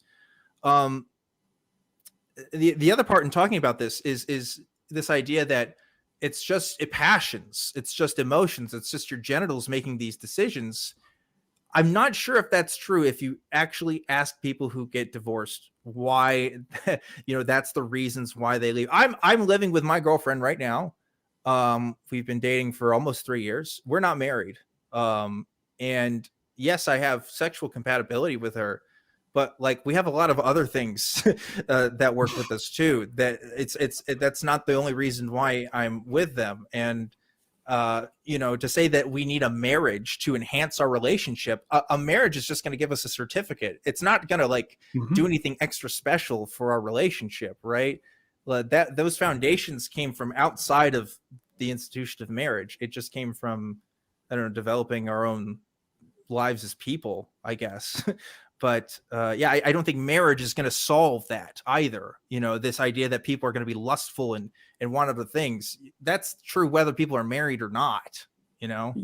The other part in talking about this is this idea that it's just passions, it's just emotions, it's just your genitals making these decisions. I'm not sure if that's true. If you actually ask people who get divorced why, that's the reasons why they leave. I'm living with my girlfriend right now. We've been dating for almost 3 years. We're not married. And yes, I have sexual compatibility with her, but like we have a lot of other things that work with us too. That that's not the only reason why I'm with them. And to say that we need a marriage to enhance our relationship, a marriage is just going to give us a certificate. It's not going to do anything extra special for our relationship, right? Those foundations came from outside of the institution of marriage. It just came from, developing our own lives as people, I guess. But yeah, I don't think marriage is going to solve that either. You know, this idea that people are going to be lustful and want other things. That's true whether people are married or not, you know.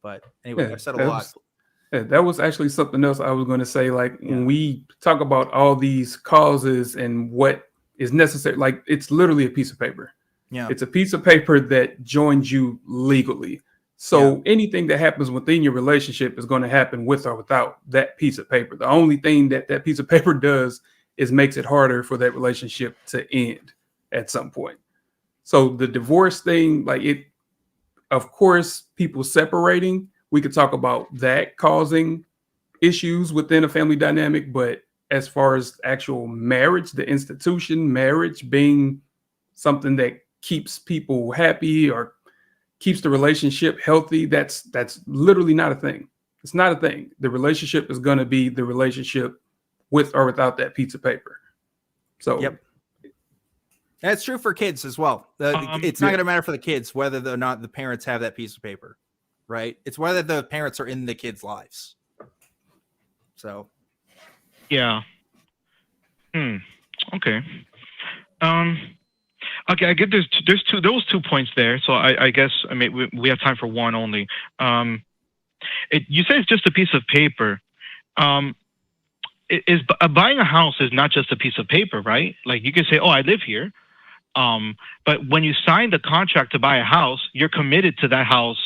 But anyway, I've said a lot. That was actually something else I was going to say. Like when we talk about all these causes and what is necessary, like it's literally a piece of paper. Yeah. It's a piece of paper that joins you legally. So anything that happens within your relationship is going to happen with or without that piece of paper. The only thing that that piece of paper does is makes it harder for that relationship to end at some point. So the divorce thing, like it, of course, people separating, we could talk about that causing issues within a family dynamic. But as far as actual marriage, the institution, marriage being something that keeps people happy or keeps the relationship healthy, that's literally not a thing. It's not a thing. The relationship is going to be the relationship with or without that piece of paper. So that's true for kids as well. It's not going to matter for the kids whether or not the parents have that piece of paper, right? It's whether the parents are in the kids' lives. So yeah. Okay. Okay, I get there was 2 points there, so I guess I mean we have time for one only. You say it's just a piece of paper. Buying a house is not just a piece of paper, right? Like you can say, "Oh, I live here," but when you sign the contract to buy a house, you're committed to that house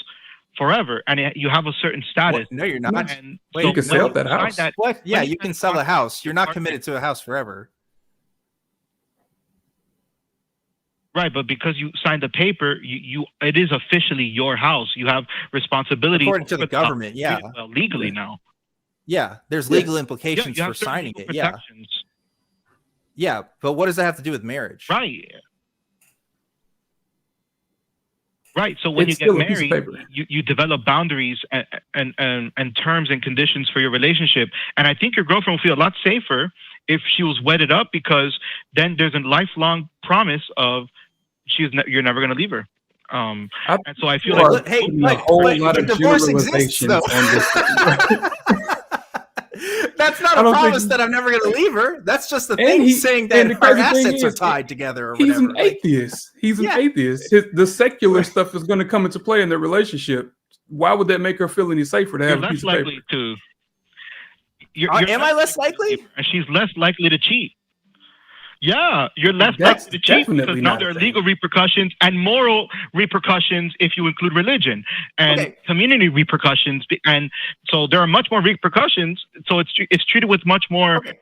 forever, and you have a certain status. What? No, you're not. And wait, so you can sell that house. What? Yeah, you can sell a house. You're not committed to a house forever. Right, but because you signed the paper, it is officially your house. You have responsibility according to the government. Yeah, legally now. Yeah, there's legal implications for signing it. Yeah, but what does that have to do with marriage? Right. Right. So when you get married, you develop boundaries and terms and conditions for your relationship. And I think your girlfriend will feel a lot safer if she was wedded up, because then there's a lifelong promise of you're never going to leave her. And so I feel like hey, but divorce exists though. That's not a promise that I'm never going to leave her. That's just the thing saying that our assets are tied together. Or he's an atheist. He's an atheist. The secular stuff is going to come into play in their relationship. Why would that make her feel any safer to have a piece of paper? Am I less likely? And she's less likely to cheat. Yeah, you're less likely to cheat because now there are legal repercussions and moral repercussions if you include religion and community repercussions, and so there are much more repercussions. So it's treated with much more respect.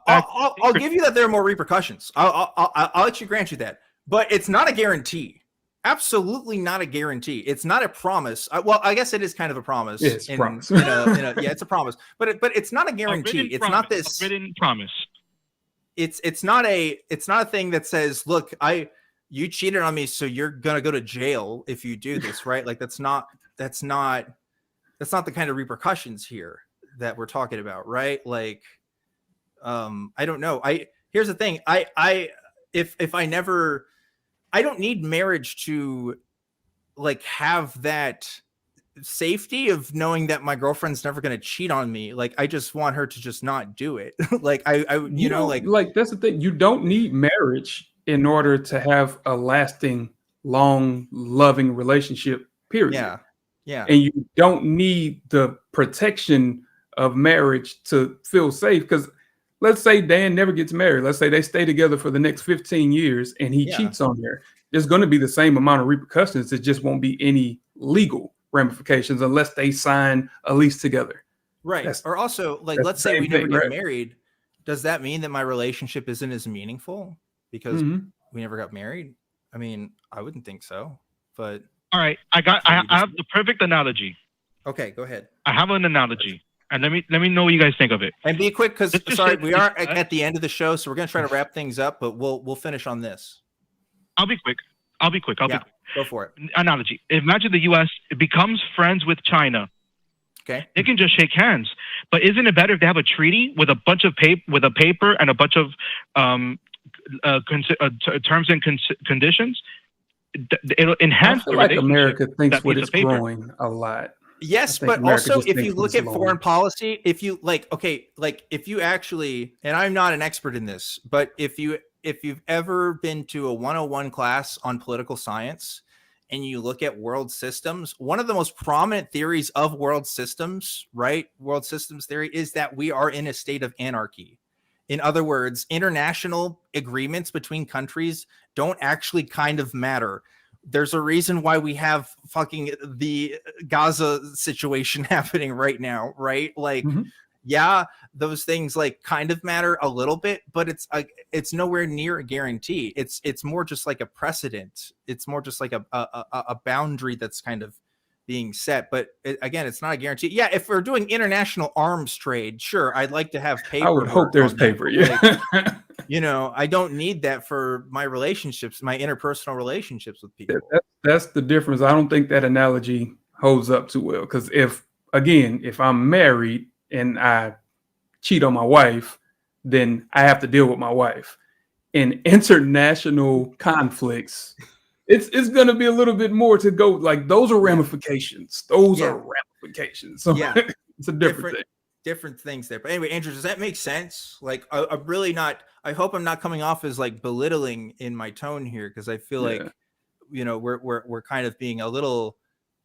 I'll give you that there are more repercussions. I'll let you grant you that, but it's not a guarantee. Absolutely not a guarantee. It's not a promise. Well, I guess it is kind of a promise. Yeah, it's a promise. It's a promise, but it's not a guarantee. It's not this written promise. It's not a thing that says, look, you cheated on me, so you're gonna go to jail if you do this, right? Like that's not the kind of repercussions here that we're talking about, right? Like, I don't know. Here's the thing. I don't need marriage to like have that safety of knowing that my girlfriend's never going to cheat on me. Like I just want her to just not do it. Like like that's the thing. You don't need marriage in order to have a lasting, long, loving relationship, period. Yeah. And you don't need the protection of marriage to feel safe, because let's say Dan never gets married. Let's say they stay together for the next 15 years and he cheats on her. There's going to be the same amount of repercussions. It just won't be any legal ramifications unless they sign a lease together. Right. Or also, like, let's say we never get married. Does that mean that my relationship isn't as meaningful because we never got married? I mean, I wouldn't think so. But all right, I have the perfect analogy. Okay, go ahead. I have an analogy. And let me know what you guys think of it. And be quick, because we are at the end of the show, so we're gonna try to wrap things up, but we'll finish on this. I'll be quick. Go for it. Analogy. Imagine the U.S. becomes friends with China. Okay. They can just shake hands. But isn't it better if they have a treaty with a bunch of paper and a bunch of terms and conditions? It'll enhance. I feel like America thinks what it's growing a lot. Yes, think but America also just if thinks you look it's at foreign long. policy, if you if you actually, and I'm not an expert in this, but if you've ever been to a 101 class on political science and you look at world systems, one of the most prominent theories of world systems, right? World systems theory is that we are in a state of anarchy. In other words, international agreements between countries don't actually kind of matter. There's a reason why we have fucking the Gaza situation happening right now, right? Like, yeah, those things like kind of matter a little bit, but it's nowhere near a guarantee. It's more just like a precedent. It's more just like a boundary that's kind of being set. But again, it's not a guarantee. Yeah, if we're doing international arms trade, sure, I'd like to have paper. I would hope there's paper. Yeah. I don't need that for my relationships, my interpersonal relationships with people. That's the difference. I don't think that analogy holds up too well. Because if I'm married and I cheat on my wife, then I have to deal with my wife. In international conflicts, it's going to be a little bit more to go. Like those are ramifications. Those are ramifications. So it's a different thing. Different things there. But anyway, Andrew, does that make sense? Like, I'm really not. I hope I'm not coming off as like belittling in my tone here, because I feel like we're kind of being a little.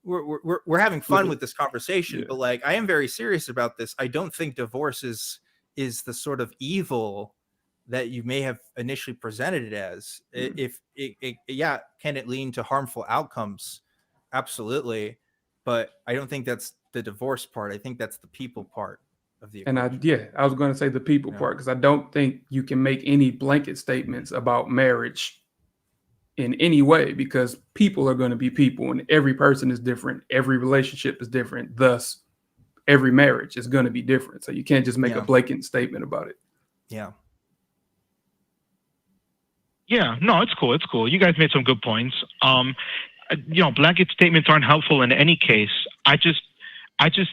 We're having fun with this conversation, but like I am very serious about this. I don't think divorce is the sort of evil that you may have initially presented it as. If can it lead to harmful outcomes? Absolutely, but I don't think that's the divorce part. I think that's the people part of the equation. I was going to say the people part, because I don't think you can make any blanket statements about marriage in any way, because people are going to be people and every person is different. Every relationship is different. Thus, every marriage is going to be different. So you can't just make a blanket statement about it. Yeah. Yeah, no, it's cool. It's cool. You guys made some good points. Blanket statements aren't helpful in any case. I just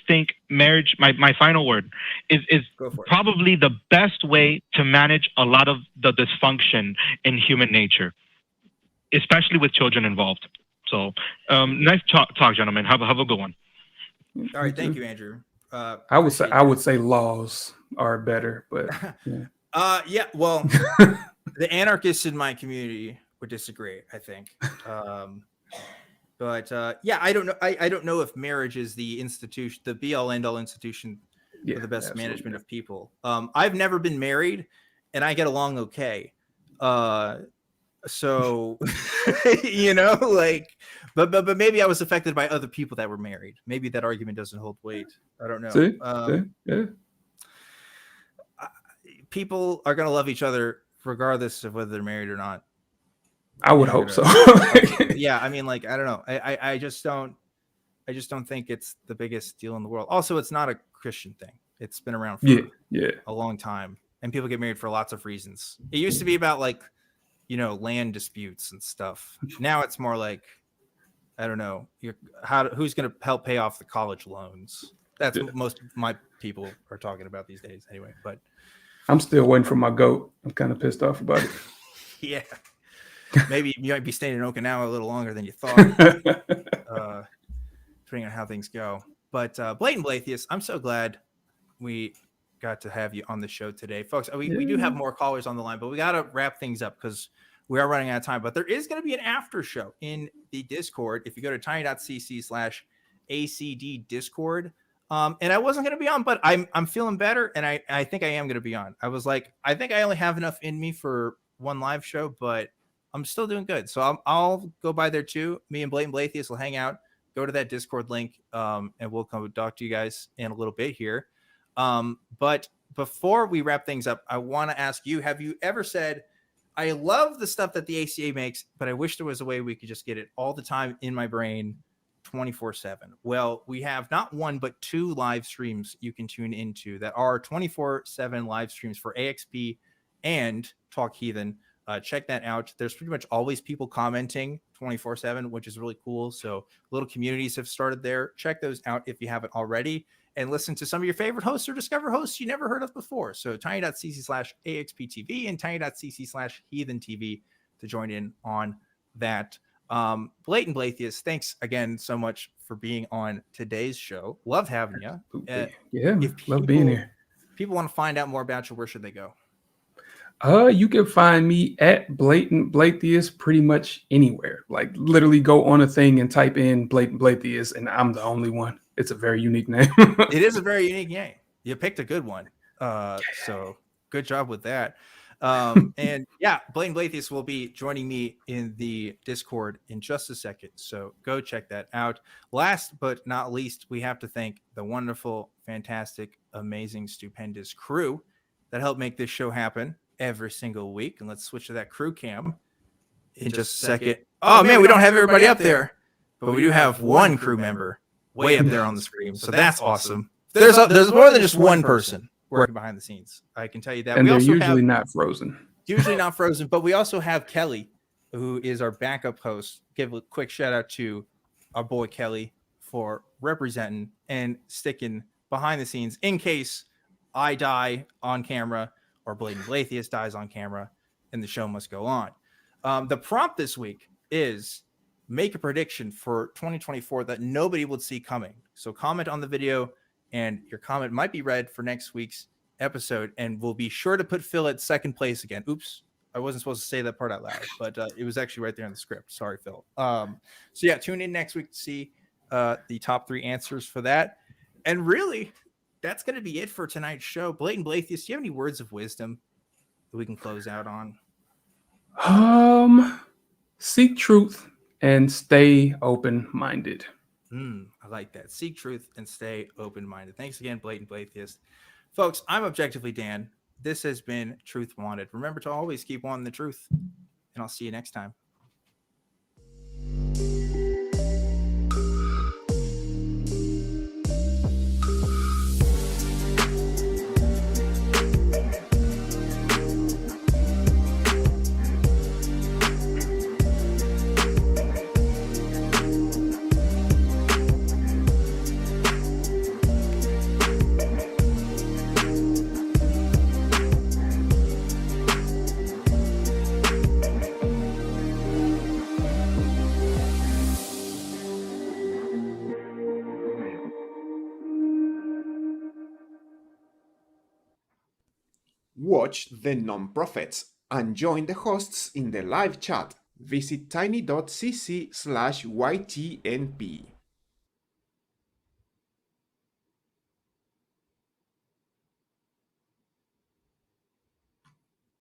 think marriage, my final word, is probably the best way to manage a lot of the dysfunction in human nature, especially with children involved. So nice talk, gentlemen. Have a good one. All right. Thank you, Andrew. I would say laws are better, but well, the anarchists in my community would disagree, I think. But I don't know. I don't know if marriage is the institution, the be all end all institution for the best management of people. I've never been married, and I get along okay. So but maybe I was affected by other people that were married. Maybe that argument doesn't hold weight. I don't know. People are gonna love each other regardless of whether they're married or not. I would hope so. I mean, like, I don't know. I just don't think it's the biggest deal in the world. Also, it's not a Christian thing. It's been around for a long time, and people get married for lots of reasons. It used to be about like, land disputes and stuff. Now it's more like, I don't know, who's going to help pay off the college loans? That's what most of my people are talking about these days, anyway. But I'm still waiting for my goat. I'm kind of pissed off about it. Yeah. Maybe you might be staying in Okinawa a little longer than you thought, depending on how things go. But Blatant Blatheist, I'm so glad we got to have you on the show today. Folks, we do have more callers on the line, but we got to wrap things up because we are running out of time. But there is going to be an after show in the Discord. If you go to tiny.cc/ACD Discord. And I wasn't going to be on, but I'm feeling better, and I think I am going to be on. I was like, I think I only have enough in me for one live show, but I'm still doing good. So I'll go by there too. Me and Blatant Blatheist will hang out, go to that Discord link, and we'll come talk to you guys in a little bit here. But before we wrap things up, I want to ask you, have you ever said, I love the stuff that the ACA makes, but I wish there was a way we could just get it all the time in my brain 24/7? Well, we have not one, but two live streams you can tune into that are 24/7 live streams for AXP and Talk Heathen. Check that out. There's pretty much always people commenting 24/7, which is really cool. So little communities have started there. Check those out if you haven't already, and listen to some of your favorite hosts or discover hosts you never heard of before. So tiny.cc/AXPTV and tiny.cc/HeathenTV to join in on that. Blatant Blatheist, thanks again so much for being on today's show. Loved having you. Yeah, if love being here. People want to find out more about you, where should they go? You can find me at Blatant Blatheist pretty much anywhere. Like literally go on a thing and type in Blatant Blatheist, and I'm the only one. It's a very unique name. It is a very unique name. You picked a good one. So good job with that. And yeah, Blatant Blatheist will be joining me in the Discord in just a second. So go check that out. Last but not least, we have to thank the wonderful, fantastic, amazing, stupendous crew that helped make this show happen every single week. And let's switch to that crew cam in just a second. Oh man, we don't have everybody up there, but we do have one crew member way up there on the screen. So that's awesome. There's more than just one person working behind the scenes. I can tell you that. And we they're also usually not frozen. Usually not frozen, but we also have Kelly, who is our backup host. Give a quick shout out to our boy Kelly for representing and sticking behind the scenes in case I die on camera or Blatant Blatheist dies on camera and the show must go on. The prompt this week is make a prediction for 2024 that nobody would see coming. So comment on the video and your comment might be read for next week's episode, and we'll be sure to put Phil at second place again. Oops, I wasn't supposed to say that part out loud, but it was actually right there in the script. Sorry, Phil. So yeah, tune in next week to see the top 3 answers for that. And really, that's going to be it for tonight's show. Blatant Blatheist, do you have any words of wisdom that we can close out on? Seek truth and stay open-minded. I like that. Seek truth and stay open-minded. Thanks again, Blatant Blatheist. Folks, I'm Objectively Dan. This has been Truth Wanted. Remember to always keep wanting the truth, and I'll see you next time. Watch the non-profits and join the hosts in the live chat. Visit tiny.cc/YTNP.